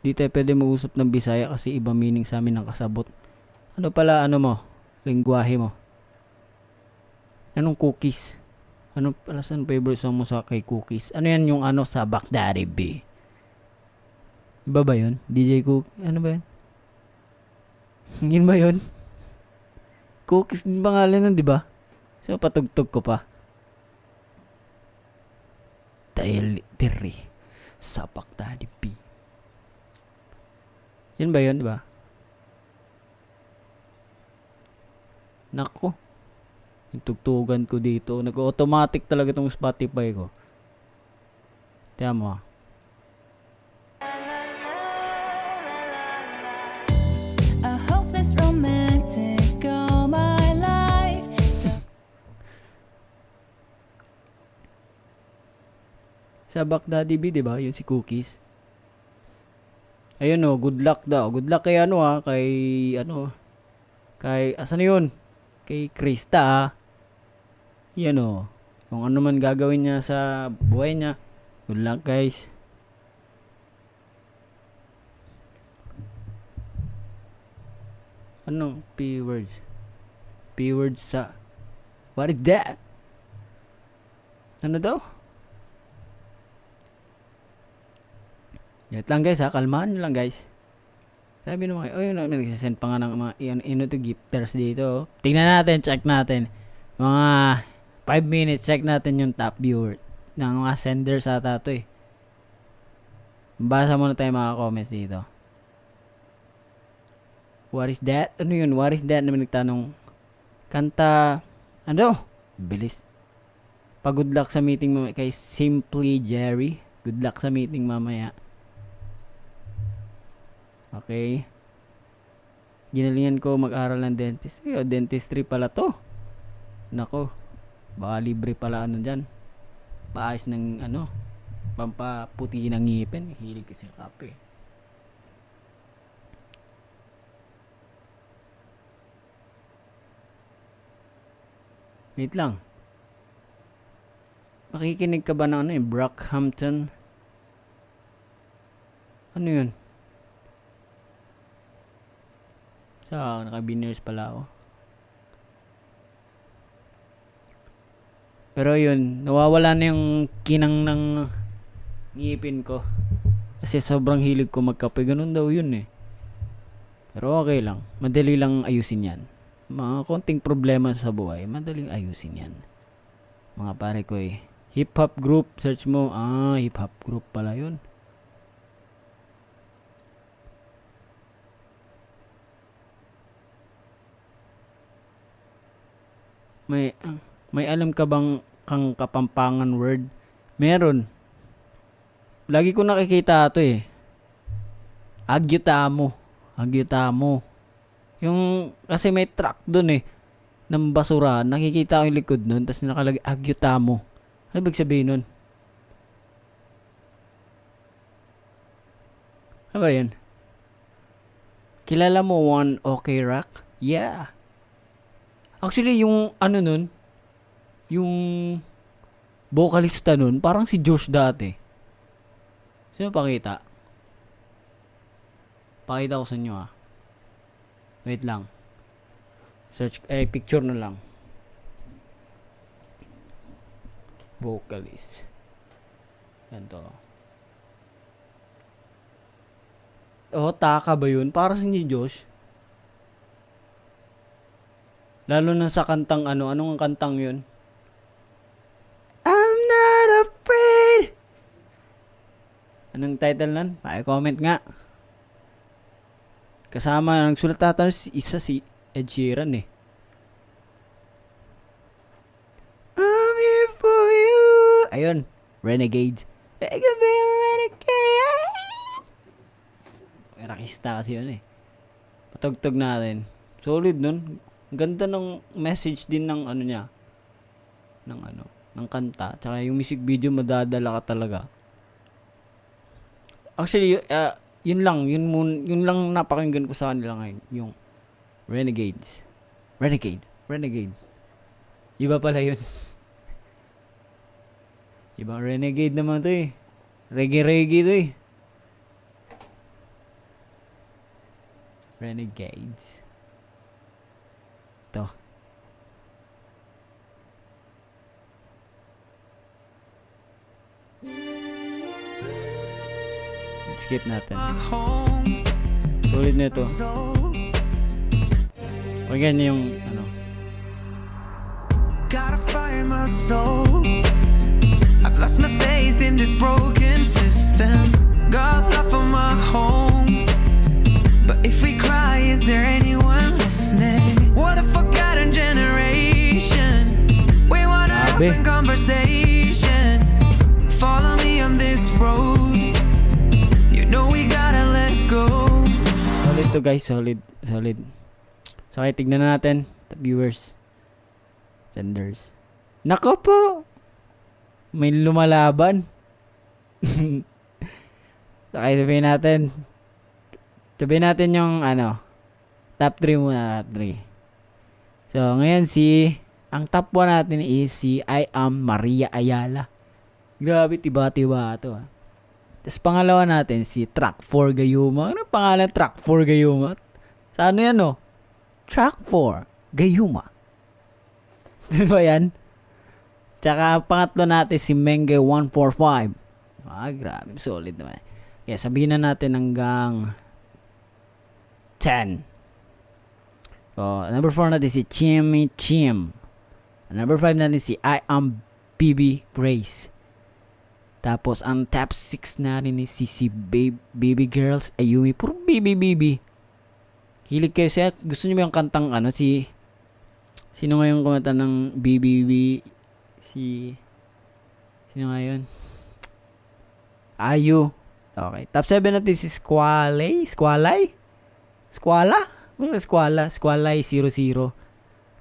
Di tayo pwede mag-usap ng Bisaya kasi iba meaning sa amin ng kasabot. Ano pala, mo? Lingwahe mo. Anong cookies? Ano pala saan favorite song mo sa kay cookies? Ano yan yung sa Baghdadi B? Iba ba yun? DJ Cook? Ano ba yun? Yun ba yun? Cookies din pangalan nun, di ba? So, patugtog ko pa. Dahil diri sa Baghdadi B. Yun ba yun, di ba? Nako. Yung tugtugan ko dito. Nag-automatic talaga tong Spotify ko. Tiyan mo. I hope that's romantic all my life. Sa Baghdadi B, di ba? Yun si Cookies. Ayun good luck daw. Good luck kay kay asan yun? Kay Krista Yan kung ano man gagawin niya sa buhay niya. Good luck guys. Anong P-words? P-words sa what is that? Ano daw? Yan lang guys kalmahan nyo lang guys. Sabi naman kayo, nagsisend pa nga ng mga to gifters dito. Tingnan natin, check natin. Mga 5 minutes, check natin yung top viewer ng mga senders ata to eh. Basa muna tayo mga comments dito. What is that? Ano yun? What is that? Naman nagtanong. Kanta, bilis. Pa-good luck sa meeting mamaya kay Simply Jerry. Good luck sa meeting mamaya. Okay. Ginalingan ko mag-aral ng dentistry. Dentistry pala to. Nako. Baka libre pala dyan. Paayos ng pampaputi ng ngipin. Hilig kasi kape. Wait lang. Makikinig ka ba ng Brockhampton? Ano yun? Naka-biners pala ako. Pero yun, nawawala na yung kinang ng ngipin ko. Kasi sobrang hilig ko magkape. Ganun daw yun eh. Pero okay lang. Madali lang ayusin yan. Mga konting problema sa buhay, madaling ayusin yan. Mga pare ko eh. Hip-hop group, search mo. Hip-hop group pala yun. May alam ka bang kang Kapampangan word? Meron. Lagi ko nakikita ito eh. Agyutamo. Yung kasi may truck doon eh ng basura. Nakikita ko yung likod nun tapos nakalagay Agyutamo. Ano ibig sabihin nun? Ano ba yan? Kilala mo One OK Rock? Yeah. Actually, yung nun, yung vocalista nun, parang si Josh dati. Sino pakita? Pakita ko sa inyo Wait lang. Search, picture na lang. Vocalist. Yan to. Taka ba yun? Para si Josh. Lalo na sa kantang anong kantang yun? I'm not afraid. Anong title nun? Paki-comment nga. Kasama ng sulat isa si Ed Sheeran eh. I'm here for you. Ayun, Renegade. I can be a renegade. Rakista kasi yun eh. Patugtog natin. Solid nun. Ang ganda ng message din ng ano niya. Ng kanta. Tsaka yung music video madadala ka talaga. Actually, yun lang napakinggan ko sa kanila ngayon. Yung Renegade. Iba pala yun. Ibang Renegade naman to eh. Reggae to eh. Renegades. Ito. Skip natin. Sulit na ito. Again yung ano. Gotta fire my soul. I've lost my faith in this broken system. Got love for my home. But if we cry, is there anyone listening? What a forgotten generation. We want an Grabe. open conversation. Follow me on this road. You know we gotta let go. Solid to guys, solid. So, okay, tignan na natin, viewers, senders. Nako po! May lumalaban. Okay, sabihin natin yung top 3 muna, top 3. So, ngayon ang top 1 natin is si I Am Maria Ayala. Grabe, tiba-tiba ito ah. Tapos pangalawa natin si Track 4 Gayuma. Ano pangalan Track 4 Gayuma? Sa ano yan oh? Track 4 Gayuma. Diba yan? Tsaka pangatlo natin si Menge 145. Grabe, solid naman. Kaya sabihin na natin hanggang 10. So, number 4 natin si Chimmy Chim. Number 5 natin si I Am BB Grace. Tapos, ang top 6 na rin is si Baby Girls Ayumi. Puro baby. Hilig kayo siya. Gusto niyo ba yung kantang sino nga yung kumanta ng BBB? Sino nga yun? Ayu. Okay. Top 7 natin si Squalay? Squalay 00.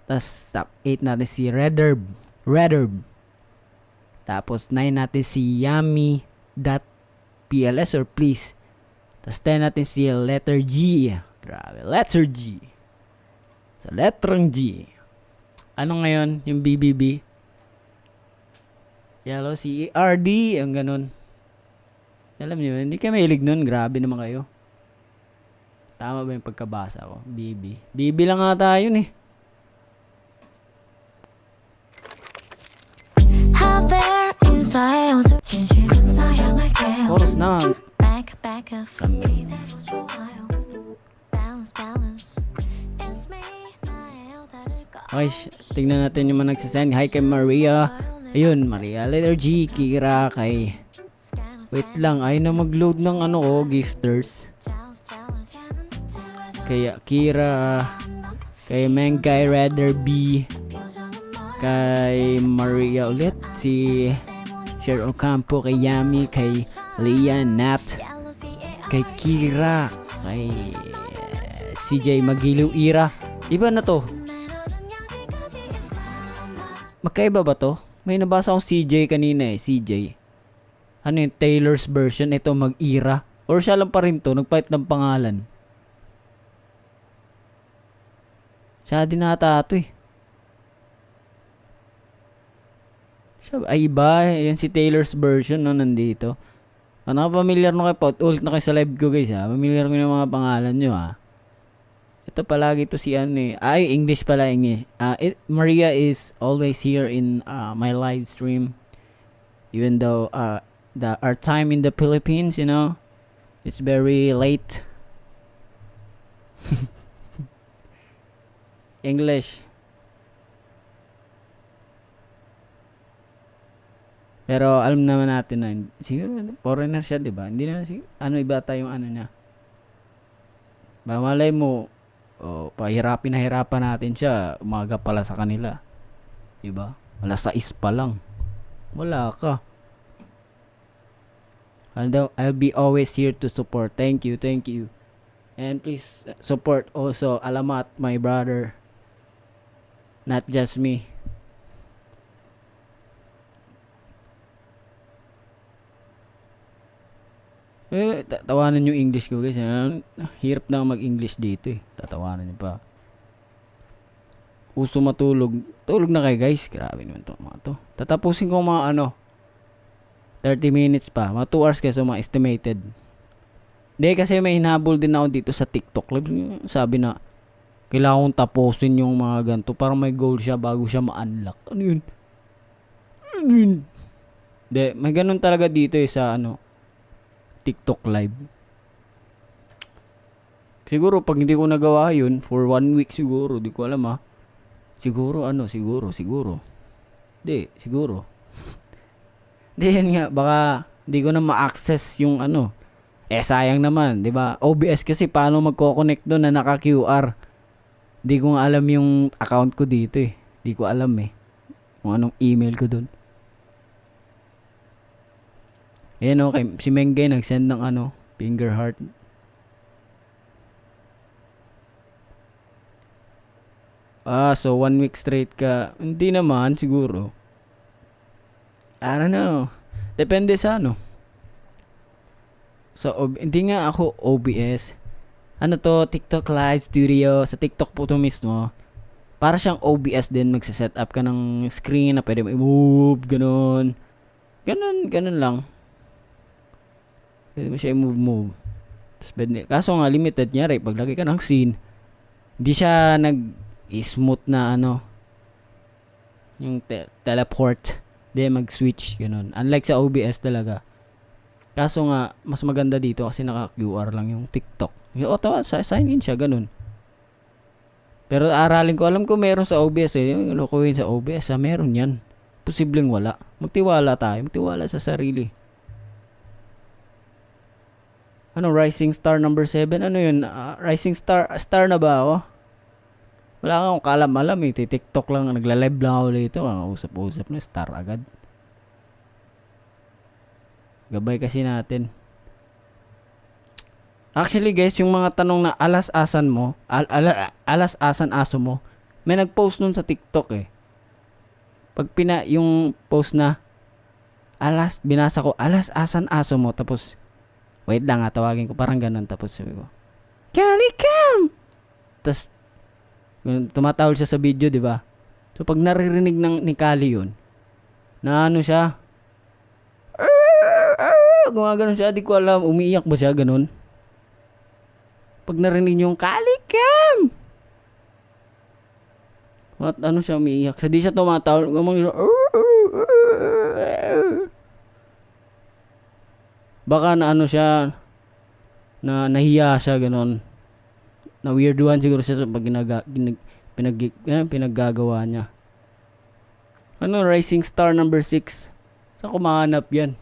Tapos, top 8 natin si Redherb. Tapos 9 natin si Yummy.pls or please. Tapos 10 natin si letter G. Grabe, letter G. Sa letrang G. Ano ngayon yung BBB? Yellow CERD, yung ganun. Alam niyo, hindi kayo mahilig nun. Grabe naman kayo. Tama ba yung pagkabasa ko? BB lang nga tayo eh. Chorus na. Okay, tignan natin yung mga nagsasend. Hi kay Maria. Ayun, Maria. Letter G, Kira, kay... Wait lang, ay na mag-load ng gifters. Kay Kira, kay Mengay, Rather B, kay Maria ulit, si Cher Ocampo, kay Yami, kay Leah Nat, kay Kira, kay CJ Magiliw Ira. Iba na to. Magkaiba ba to? May nabasa akong CJ kanina CJ. Ano yung Taylor's version? Ito mag-Ira. Or siya lang pa rin to, nagpahit ng pangalan. Siya din nata ito Siya, ay iba. Yan si Taylor's version nandito. Familiar no kayo? Ulit na kayo sa live ko guys Familiar ko yung mga pangalan nyo Ito palagi to si Ay, English pala, English. Maria is always here in my live stream. Even though our time in the Philippines, it's very late. English. Pero alam naman natin na siguro foreigner siya, 'di ba? Hindi na iba tayong niya. Ba malay mo pahirapan natin siya, umaga pala sa kanila. 'Di ba? Alas 6 pa lang. Wala ka. I'll be always here to support. Thank you. And please support also Alamat, my brother. Not just me. Tawanan yung English ko guys. Hirap na mag-English dito eh. Tatawanan nyo pa. Uso matulog. Tulog na kayo guys. Grabe naman to mga to. Tatapusin ko mga 30 minutes pa. Mga 2 hours kasi mga estimated. Hindi kasi may hinabol din ako dito sa TikTok live. Sabi na kailangan kong tapusin yung mga ganito para may goal siya bago siya ma-unlock. Ano yun? Hindi, may ganun talaga dito eh sa TikTok live. Siguro pag hindi ko nagawa yun for 1 week siguro, di ko alam Siguro. Hindi, siguro. Hindi yan nga, baka hindi ko na ma-access yung sayang naman, di ba? OBS kasi paano magko-connect doon na naka-QR? Di ko nga alam yung account ko dito eh. Di ko alam eh. Kung anong email ko doon. Ayan okay. Si Mengay nag-send ng finger heart. So 1 week straight ka. Hindi naman siguro. I don't know. Depende sa So, hindi nga ako OBS. TikTok Live Studio. Sa TikTok po to mismo. Para siyang OBS din. Magsa-set up ka ng screen na pwede mo i-move. Ganun. Ganun lang. Pwede mo siya i-move. Kaso nga, limited niya rin. Paglagay ka ng scene, hindi siya smooth na yung teleport. Hindi mag-switch. Ganun. Unlike sa OBS talaga. Kaso nga, mas maganda dito kasi naka-QR lang yung TikTok. Sign in siya, ganun. Pero aralin ko, alam ko meron sa OBS eh. Yung lokohin sa OBS, meron yan. Posibleng wala. Magtiwala tayo. Magtiwala sa sarili. Rising Star number 7? Ano yun? Rising Star na ba ako? Wala akong kalam-alam eh. TikTok lang. Nagla-live lang ako dito. Usap-usap na. Star agad. Gabay kasi natin. Actually guys, yung mga tanong na alas-asan mo, alas-asan aso mo, may nag-post nun sa TikTok eh. Pag yung post na, binasa ko, alas-asan aso mo, tapos, wait lang tawagin ko, parang ganun, tapos sabi ko, Kalikam! Tapos, tumatawag siya sa video, di ba? So, pag naririnig ni Kali yun, na siya, gumagano siya, di ko alam, umiiyak ba siya, ganun? Pag narinig yung Kalikam! At siya, umiiyak. Siya, di siya tumatawag, baka na siya, na nahiya siya, ganun. Na weirduhan siguro siya sa pag pinaggagawa niya. Rising Star number 6? Saan ko mahanap yan?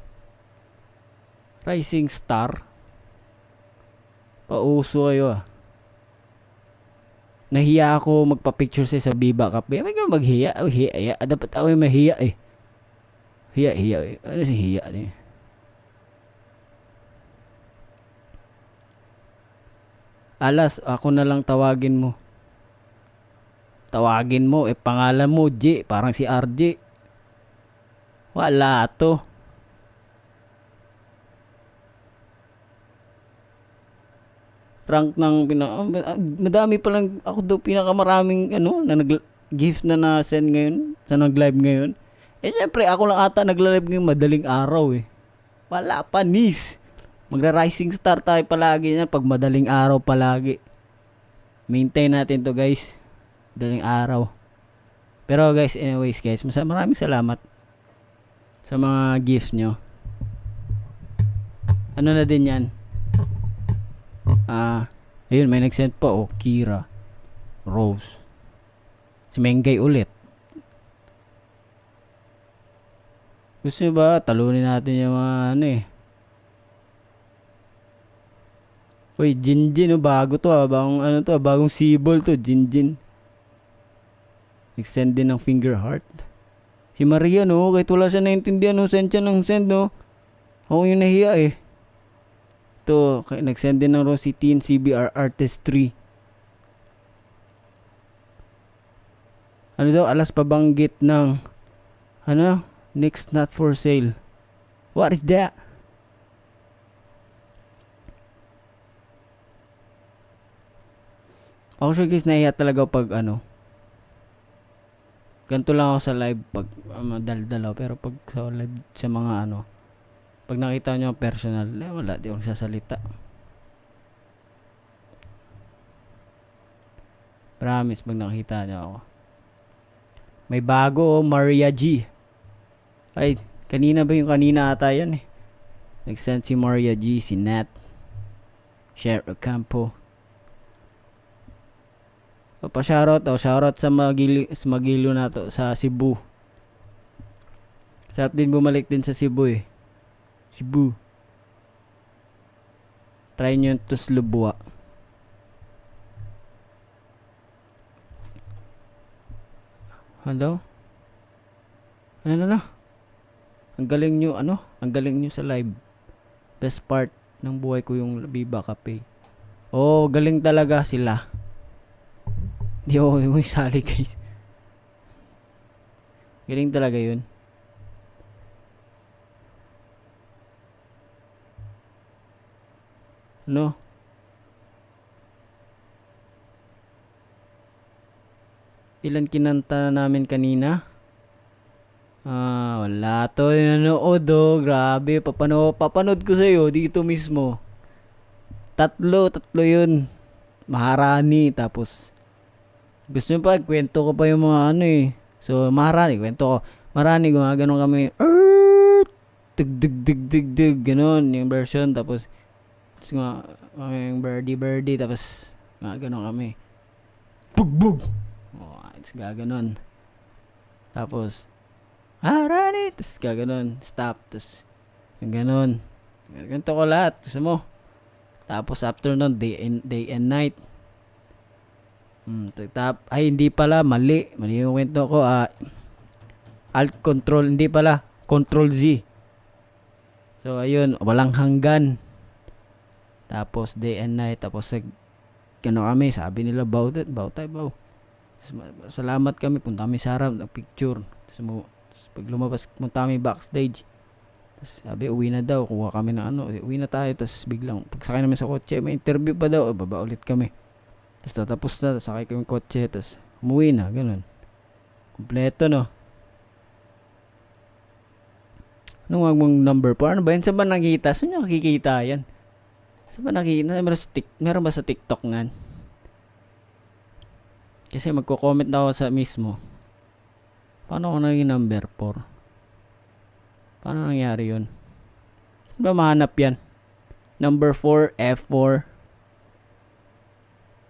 Rising Star? Pauso kayo Nahiya ako magpa-picture sa Viva Cafe. May ka maghiya. Hiya. Dapat ako yung mahiya eh. Hiya eh. Ano si hiya eh? Alas, ako na lang tawagin mo. Tawagin mo, pangalan mo, J. Parang si RJ. Wala to. Rank ng madami pa lang ako daw pinakamaraming na gift na na-send ngayon sa nag-live ngayon. Syempre ako lang ata nagla-live ngayong madaling araw eh. Wala pa nis. Magra-rising star tayo palagi yan pag madaling araw palagi. Maintain natin to guys. Madaling araw. Pero guys, anyways guys, maraming salamat sa mga gifts nyo. Ano na din yan? Ayun, may nag-send pa Kira Rose. Si Mengay ulit. Gusto nyo ba talunin natin yung mga Uy, Jinjin bago to bagong bagong sibol to, Jinjin. Nag-send din ng finger heart. Si Maria kahit wala siya naintindihan send siya ng send ako yung nahiya eh. Ito, nag-send din ng Rosie Teen CBR Artist 3. Ano daw, alas pabanggit ng ano? Next not for sale. What is that? Ako sure guys, nahiya talaga pag ano. Ganito lang ako sa live pag madaldal ako. Pero pag sa live sa mga ano, pag nakita nyo ang personal, wala, di akong sasalita. Promise, pag nakita nyo ako. May bago, Maria G. Ay, kanina ba yung kanina ata yan eh. Nag-send si Maria G, si Nat, Share Ocampo. Pa-shoutout shoutout sa Magilo na to, sa Cebu. Sarap din bumalik din sa Cebu eh. Cebu. Try nyo yung tuslubwa. Hello? Ano na? Ang galing nyo, ano? Ang galing nyo sa live. Best part ng buhay ko yung Viva Cafe. Oh, galing talaga sila. Di ako yung sali guys. Galing talaga yun. Ano? Ilan kinanta namin kanina? Wala to. Nanood oh. Grabe. Papanood ko sa'yo dito mismo. Tatlo yun. Maharani. Tapos gusto nyo pa, kwento ko pa yung mga ano eh. So, Maharani, kwento ko. Maharani, gumagano kami. Dig, ganon yung version. Tapos nga, yung birdie, tapos gumagano kami. Bug. Oh, it's gaganon. Tapos, Maharani, tapos gaganon. Stop, tapos, yung ganon. Ganito ko lahat. Gusto mo? Tapos, after nun, day and night. Ay, hindi pala. Mali yung kwento ko. Alt control. Hindi pala. Control Z. So, ayun. Walang hanggan. Tapos, day and night. Tapos, ano kami. Sabi nila, bow. Salamat kami. Punta kami sa harap. Picture. Tapos, pag lumabas, punta kami backstage. Tapos, sabi, uwi na daw. Kuha kami ng ano. Uwi na tayo. Tapos, biglang, pagsakay namin sa kotse, may interview pa daw. Baba ulit kami. Tapos tatapos na, sakay ko yung kotse, tapos umuwi na, ganun. Kompleto, no? Anong wag mong number 4? Ano ba yan? Saan ba nakikita? Saan nyo nakikita yan? Saan ba nakikita? Meron ba sa TikTok nga? Kasi magko-comment na ako sa mismo. Paano ako naging number 4? Paano nangyari yun? Saan ba mahanap yan? Number 4, F4.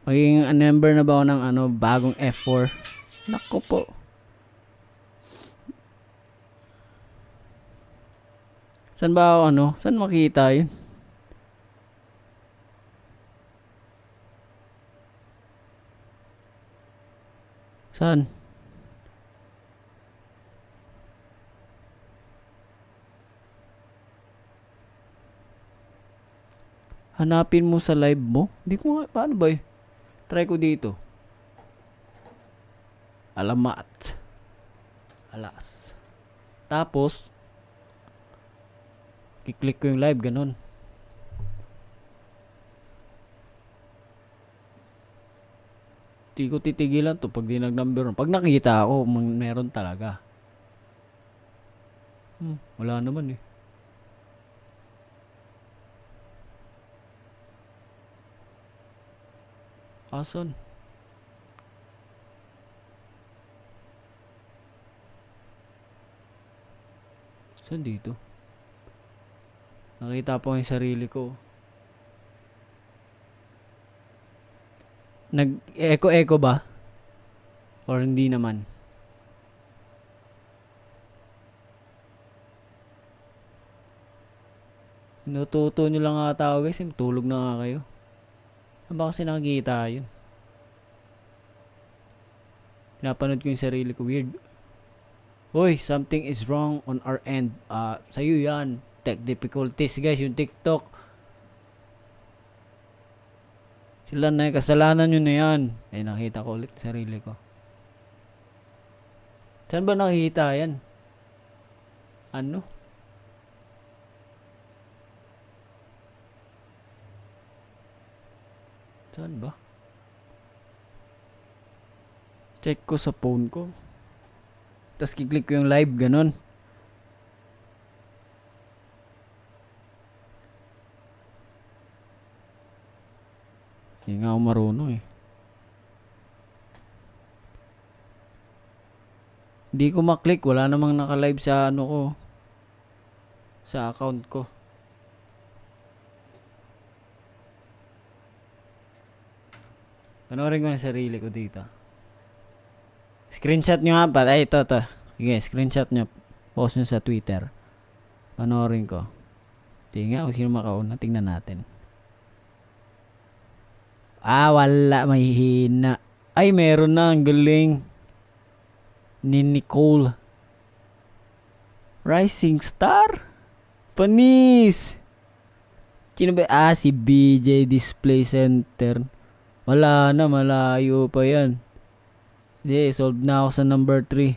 Magiging member na ba ako ng ano, bagong F4? Nako po. Saan ba ako ano? Saan makita yun? Saan? Hanapin mo sa live mo? Hindi ko nga, paano ba yun? Try ko dito. Alamat. Alas. Tapos, kiklik ko yung live, ganun. Hindi ko titigilan to pag di nag-number 1. Pag nakita ako, meron talaga. Wala naman eh. Asan? Saan dito? Nakita po yung sarili ko. Nag-echo ba? Or hindi naman? Inututo nyo lang nga tao guys. Tulog na nga kayo. Saan ba kasi nakikita yun? Pinapanood ko yung sarili ko. Weird. Hoy, something is wrong on our end. Sa'yo yan. Tech difficulties guys. Yung TikTok. Sila na yung kasalanan nyo na yan. Ay, nakita ko ulit sarili ko. Saan ba nakikita yan? Ano? Saan ba? Check ko sa phone ko. Tapos kiklik ko yung live, ganun. Hindi nga ako marunong eh. Hindi ko maklik. Wala namang naka-live sa ano ko. Sa account ko. Panoorin ko na sarili ko dito. Screenshot nyo nga pa. Ay, ito. Sige, screenshot nyo. Post nyo sa Twitter. Panoorin ko. Sige nga, kung sino makauna. Tingnan natin. Wala. Mahihina. Ay, meron na. Ang galing. Ni Nicole. Rising Star? Panis! Sino ba? Si BJ Display Center. Wala na. Malayo pa yan. Hindi, solved na ako sa number 3.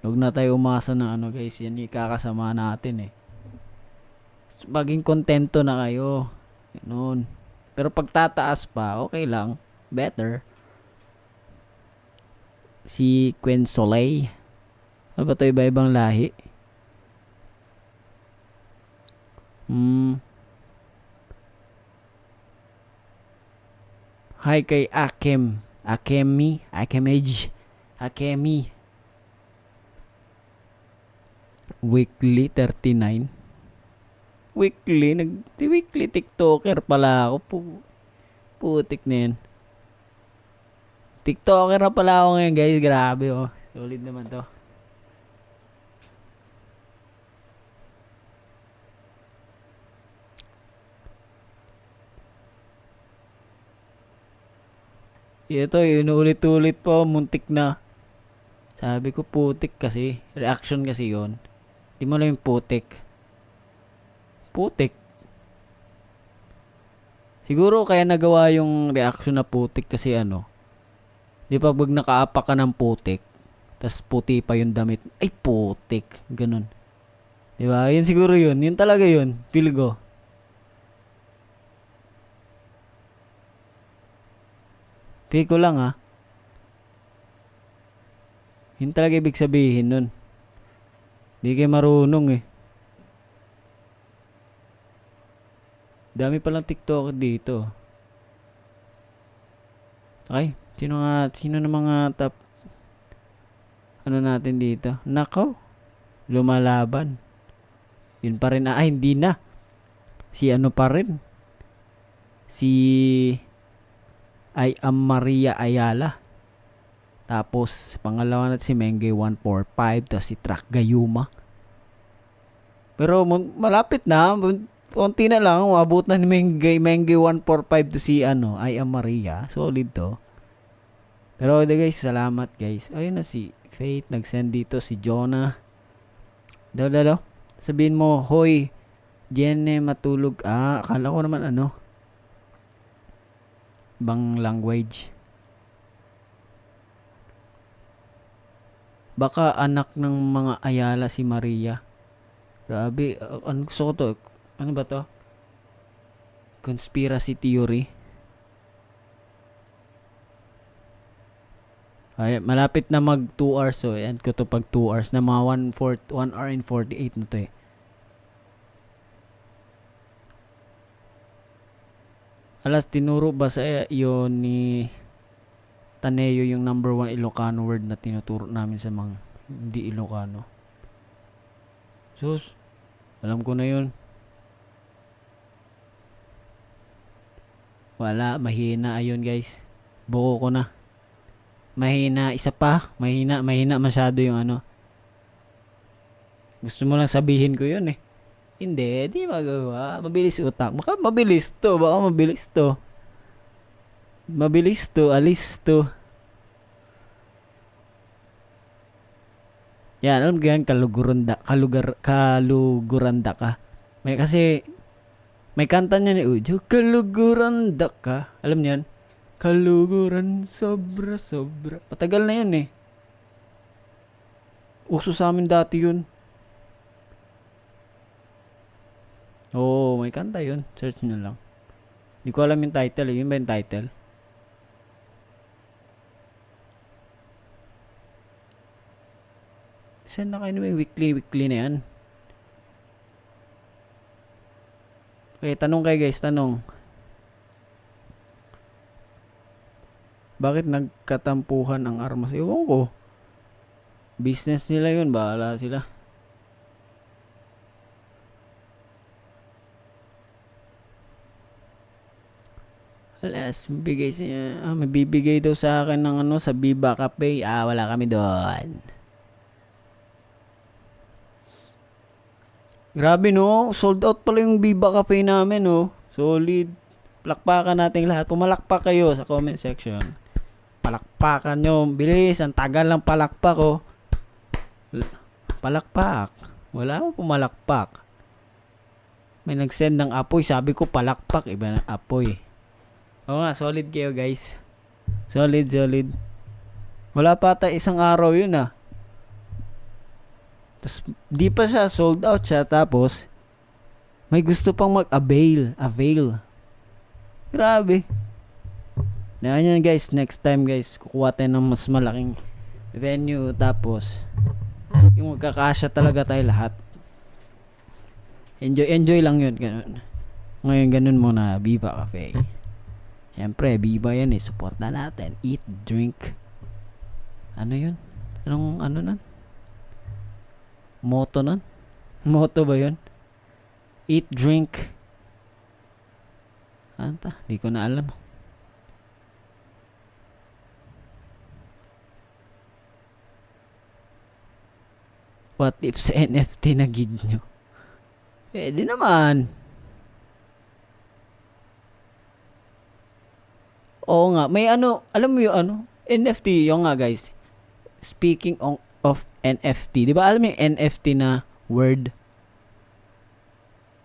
Huwag na tayo umasa na ano guys. Yan ikakasama natin eh. Maging kontento na kayo. Ganun. Pero pag tataas pa, okay lang. Better. Si Queen Soleil. Ano ba ito? Iba-ibang lahi? Hi kay Akemi. Weekly 39. Weekly TikToker pala ako. Putik na yan. TikToker na pala ako ngayon guys. Grabe oh. Solid naman to. Ito, inuulit-ulit po, muntik na. Sabi ko putik kasi, reaction kasi yon. Di mo lang yung putik. Putik. Siguro kaya nagawa yung reaction na putik kasi ano. Di pa pag nakaapak ka ng putik, tas puti pa yung damit. Ay putik, ganun. Di ba? Yun siguro yun. Yun talaga yun. Feel ko. Piko lang ha. Yun talaga ibig sabihin nun. Di kayo marunong eh. Dami palang TikToker dito. Okay. Sino na mga top ano natin dito? Nako. Lumalaban. Yun pa rin. Hindi na. Si ano pa rin. Si I am Maria Ayala. Tapos, pangalawa natin si Mengay 145. Tapos si Trak Gayuma. Pero malapit na. Konti na lang. Umabot na ni Mengay 145 to si ano, I am Maria. Solid to. Pero guys, salamat guys. Ayun na si Faith. Nag-send dito si Jonah. Dalo. Sabihin mo, hoy, Jene matulog. Akala ko naman ano. Bang language. Baka anak ng mga Ayala si Maria. Grabe, ano gusto ko to? Ano ba to? Conspiracy theory. Ay, malapit na mag 2 hours so end ko to pag 2 hours na mga 1 hour and 48 na to eh. Alas, tinuro ba sa iyo ni Taneo yung number 1 Ilocano word na tinuturo namin sa mga hindi Ilocano? Sus, alam ko na yun. Wala, mahina ayun guys. Buko ko na. Mahina, isa pa. Mahina masyado yung ano. Gusto mo lang sabihin ko yun eh. Hindi, di magagawa. Mabilis utak. Baka mabilis to. Mabilis to, alis to. Yan, alam mo yan, kaluguranda ka. May kanta niya ni Ujo, kaluguranda ka. Alam niyan? Kaluguran, sobra. Matagal na yun eh. Uso sa amin dati yun. Oo, may kanta yun. Search nyo lang. Hindi ko alam yung title. Yun ba yung title? Send na kayo naman yung weekly na yan. Okay, tanong kayo guys, tanong. Bakit nagkatampuhan ang armas? Ewan ko. Business nila yun, bahala sila. Alas, may bibigay daw sa akin ng ano sa Viva Cafe. Wala kami doon. Grabe no, sold out pala yung Viva Cafe namin no. Solid. Palakpakan natin lahat. Pumalakpak kayo sa comment section. Palakpakan nyo. Bilis, ang tagal ng palakpak oh. Palakpak. Wala mo pumalakpak. May nag-send ng apoy. Sabi ko palakpak. Iba ng apoy. Oo nga, solid kayo guys. Solid. Wala pa ata isang araw yun ah. Tapos, di pa siya, sold out siya. Tapos, may gusto pang mag-avail. Grabe. Yan guys, next time guys, kukuha tayo ng mas malaking venue. Tapos, yung magkakasya talaga tayo lahat. Enjoy lang yun. Ganun. Ngayon, ganun muna, Viva Cafe. Siyempre, Viva yan eh. Support na natin. Eat, drink. Ano yun? Ano nun? Motto nun? Motto ba yun? Eat, drink. Ano ta? Di ko na alam. What if sa NFT na gig nyo? Di naman. Oo nga, may ano, alam mo yung ano, NFT, yung nga guys. Speaking of NFT, di ba alam mo yung NFT na word?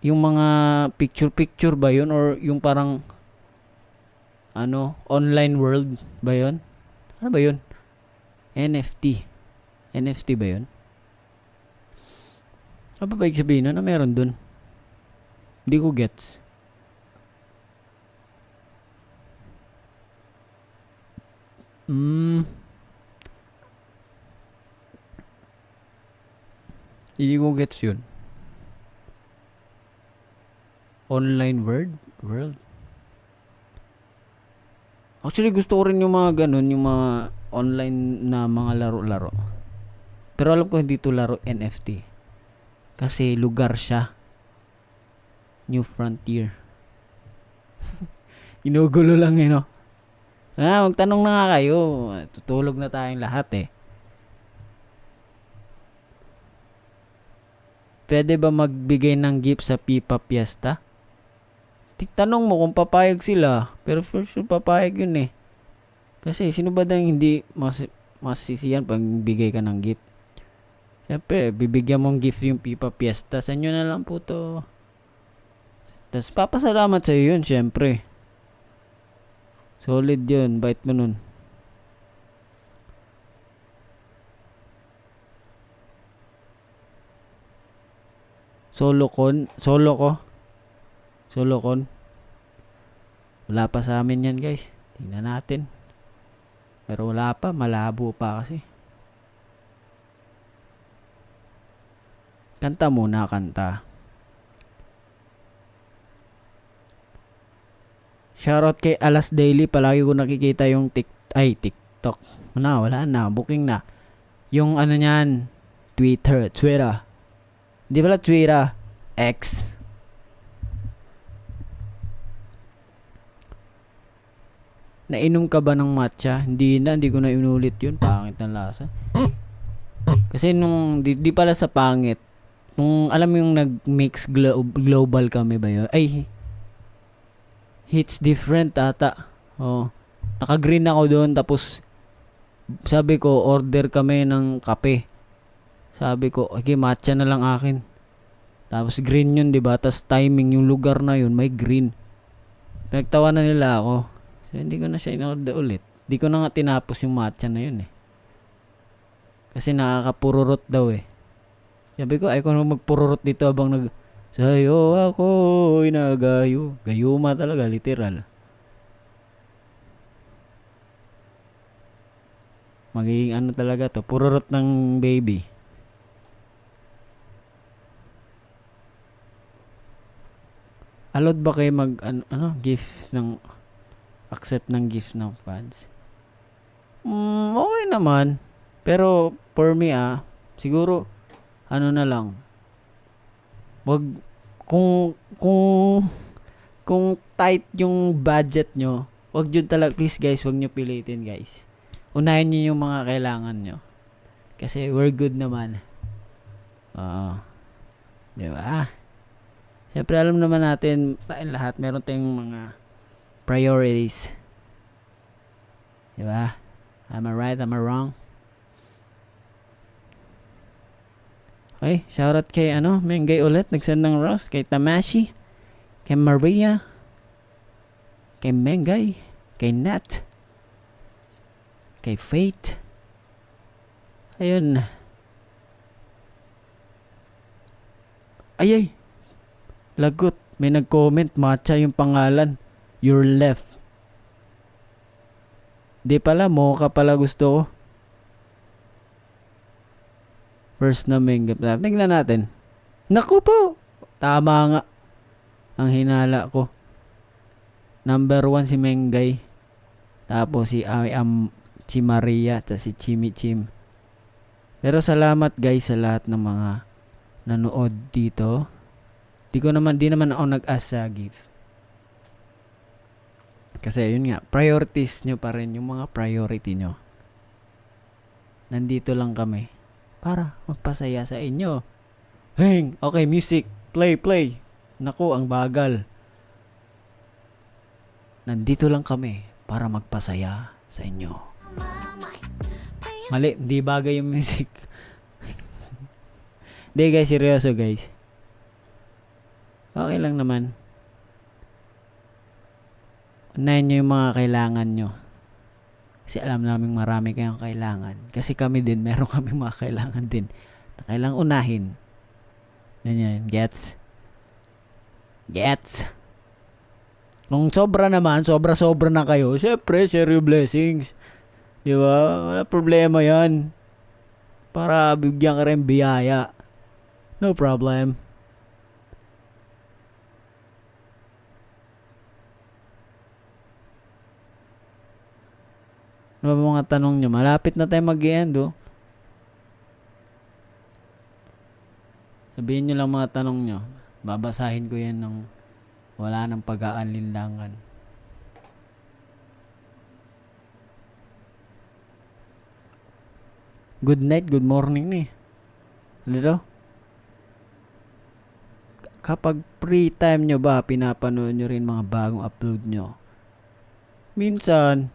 Yung mga picture ba yun? Or yung parang, ano, online world ba yun? Ano ba yun? NFT. NFT ba yun? Ano ba ibig sabihin na meron dun? Hindi ko gets. Hindi ko gets yun. Online world. Actually, gusto ko rin yung mga ganun, yung mga online na mga laro-laro. Pero alam ko hindi to laro NFT. Kasi lugar siya. New Frontier. Inugulo lang eh, no? Magtanong na nga kayo. Tutulog na tayong lahat eh. Pwede ba magbigay ng gift sa Pipa Fiesta? Tanong mo kung papayag sila. Pero for sure papayag yun eh. Kasi sino ba dang hindi masisiyan pag bigay ka ng gift? Siyempre, bibigyan mong gift yung Pipa Fiesta. Sa inyo na lang po to. Tapos papasalamat sa iyo yun, siyempre. Solid yun. Bait mo nun. Solo con. Wala pa sa amin yan guys. Tingnan natin. Pero wala pa. Malabo pa kasi. Kanta muna, kanta. Shoutout kay Alas Daily. Palagi ko nakikita yung TikTok. Wala na. Booking na. Yung ano niyan. Twitter. Di pala Twitter. X. Nainom ka ba ng matcha? Hindi ko na inulit yun. Pangit na lasa. Kasi nung, di pala sa pangit. Nung, alam mo yung nag-mix global kami ba yun? Ay, hits different ata. Oh. Naka-green ako doon. Tapos, sabi ko, order kami ng kape. Sabi ko, okay, matcha na lang akin. Tapos green yun, diba? Tapos timing, yung lugar na yun, may green. Nagtawa na nila ako. So, hindi ko na siya in-order ulit. Hindi ko na nga tinapos yung matcha na yun eh. Kasi nakakapururot daw eh. Sabi ko, ay ko naman magpururot dito habang Sa'yo ako'y nagayo. Gayuma talaga, literal. Magiging ano talaga to, pururot ng baby. Allowed ba kayo mag, gift ng, accept ng gift ng fans? Okay naman. Pero, for me siguro, ano na lang, wag, kung tight yung budget nyo, wag yun talaga, please guys, wag nyo pilitin guys. Unahin nyo yung mga kailangan nyo. Kasi we're good naman. Oo. Diba? Siyempre alam naman natin, tayong lahat, meron tayong mga priorities. Diba? Am I right? Am I wrong? Okay, shoutout kay Mengay ulit, nagsend ng rose, kay Tamashi, kay Maria, kay Mengay, kay Nat, kay Fate. Ayun. Ay. Lagot, may nag-comment, matcha yung pangalan. You're left. Di pala, mocha pala gusto ko. First na Mengay. Tingnan natin. Naku po! Tama nga. Ang hinala ko. Number 1 si Mengay. Tapos si Maria. Tapos si Chimi Chim. Pero salamat guys sa lahat ng mga nanood dito. Di naman ako nag-ask sa gift. Kasi yun nga, priorities nyo pa rin. Yung mga priority nyo. Nandito lang kami para magpasaya sa inyo. Heng! Okay, music. Play. Naku, ang bagal. Nandito lang kami para magpasaya sa inyo. Mali, hindi bagay yung music. Hindi guys, seryoso guys. Okay lang naman. Unahin nyo yung mga kailangan nyo. Kasi alam namin marami kayong kailangan. Kasi kami din, meron kami mga kailangan din na kailangang unahin. Ganyan, gets? Kung sobra naman, sobra na kayo, syempre, share your blessings. Di ba? Wala problema yan. Para bigyan ka rin biyaya. No problem. Ano ba mga tanong nyo? Malapit na tayo mag-end, oh. Sabihin nyo lang mga tanong nyo. Babasahin ko yan ng wala ng pag-aalinlangan. Good night, good morning ni. Ano daw? Kapag free time nyo ba, pinapanood nyo rin mga bagong upload nyo? Minsan,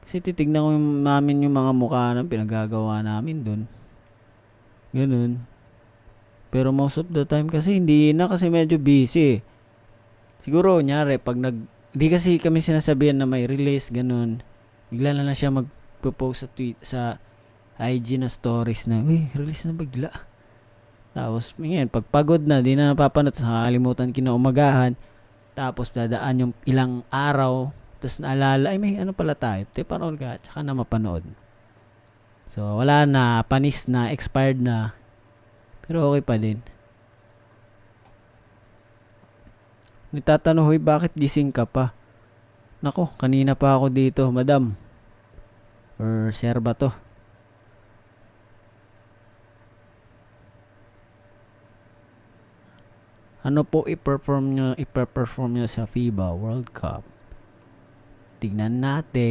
kasi titignan ko namin yung mga mukha na pinagagawa namin dun. Ganun. Pero most of the time kasi hindi na, kasi medyo busy. Siguro, nyari, pag di kasi kami sinasabihan na may release, ganun. Bigla na lang siya magpo-post sa IG na stories na, uy, release na bigla. Tapos, ngayon, pag pagod na, di na napapanood, nakakalimutan kinaumagahan. Tapos, dadaan yung ilang araw, tapos naalala, ay may ano pala tayo, panood ka, tsaka na mapanood. So, wala na, panis na, expired na. Pero okay pa din. Nitatanong, hoy, bakit gising ka pa? Nako, kanina pa ako dito, madam. Or sir ba to? Ano po iperform nyo sa FIBA World Cup? Tignan natin.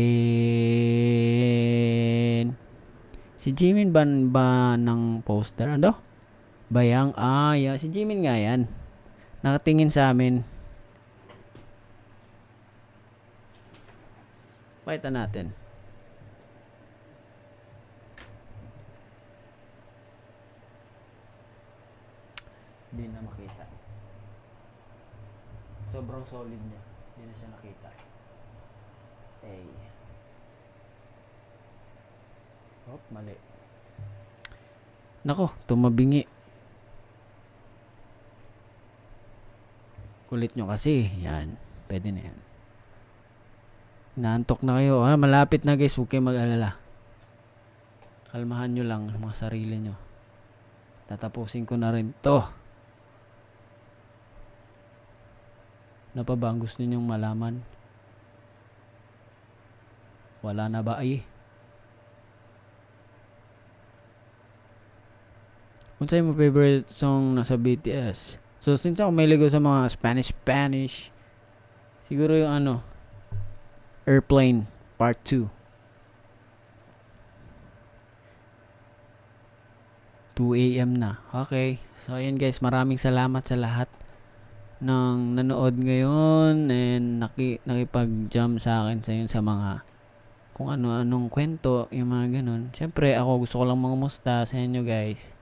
Si Jimin ba ng poster? Ano? Bayang, yeah. Si Jimin nga yan. Nakatingin sa amin. Pakita natin. Hindi na makita. Sobrang solid niya. Hindi na siya nakita. Hey. Oh, mali. Nako, tumabingi. Kulit nyo kasi. Yan. Pwede na yan. Naantok na kayo. Malapit na guys. Huwag kayo mag-alala. Kalmahan nyo lang mga sarili nyo. Tatapusin ko na rin to. Ano pa ba ang gusto ninyong malaman? Wala na ba ay? Kung sa'yo mo favorite song nasa BTS? So since ako may ligo sa mga Spanish, siguro yung Airplane Part 2. 2 AM na. Okay. So ayun guys, maraming salamat sa lahat ng nanood ngayon and nakipag-jam sa akin sa mga kung ano-anong kwento, yung mga ganun. Siyempre, ako gusto ko lang mangamusta sa inyo guys.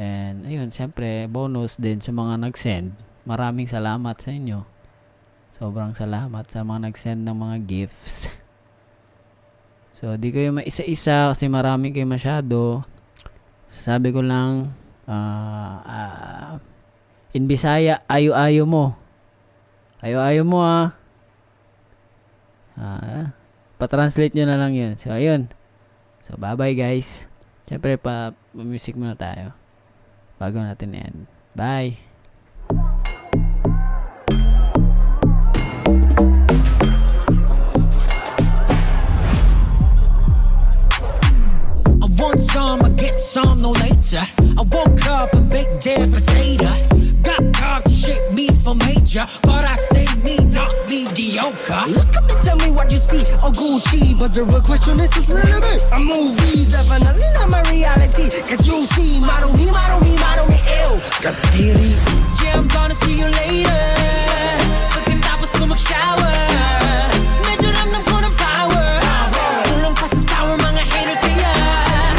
And ayun, siyempre, bonus din sa mga nag-send. Maraming salamat sa inyo. Sobrang salamat sa mga nag-send ng mga gifts. So, di kayo maisa-isa kasi marami kayo masyado. Sasabi ko lang, in Bisaya, ayo-ayo mo. Ayo-ayo mo pa-translate nyo na lang yun. So, ayun. So, bye-bye guys. Siyempre, pa-music muna tayo. Bago natin yan. Bye! I want some, I get some, no later. I woke up and baked dead potato. Got carved to shit me for major, but I stay me, not mediocre. Look up and tell me what you see, oh Gucci. But the real question is really me. A movie, definitely not my reality. Cause you see, model me, ew. Katiri. Yeah, I'm gonna see you later. Pagkatapos ko mag-shower, medyo ramdam ko ng power. Kulang pa sa sour, mga hater kaya.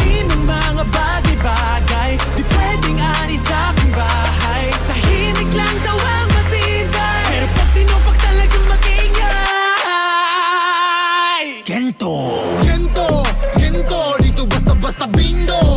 Di ng mga bagay-bagay, di pwedeng ani sa aking bahay. Tahimik lang daw ang matibay, pero pag tinupak talagang mag-ingay. Gento. Gento, dito basta-basta bindo.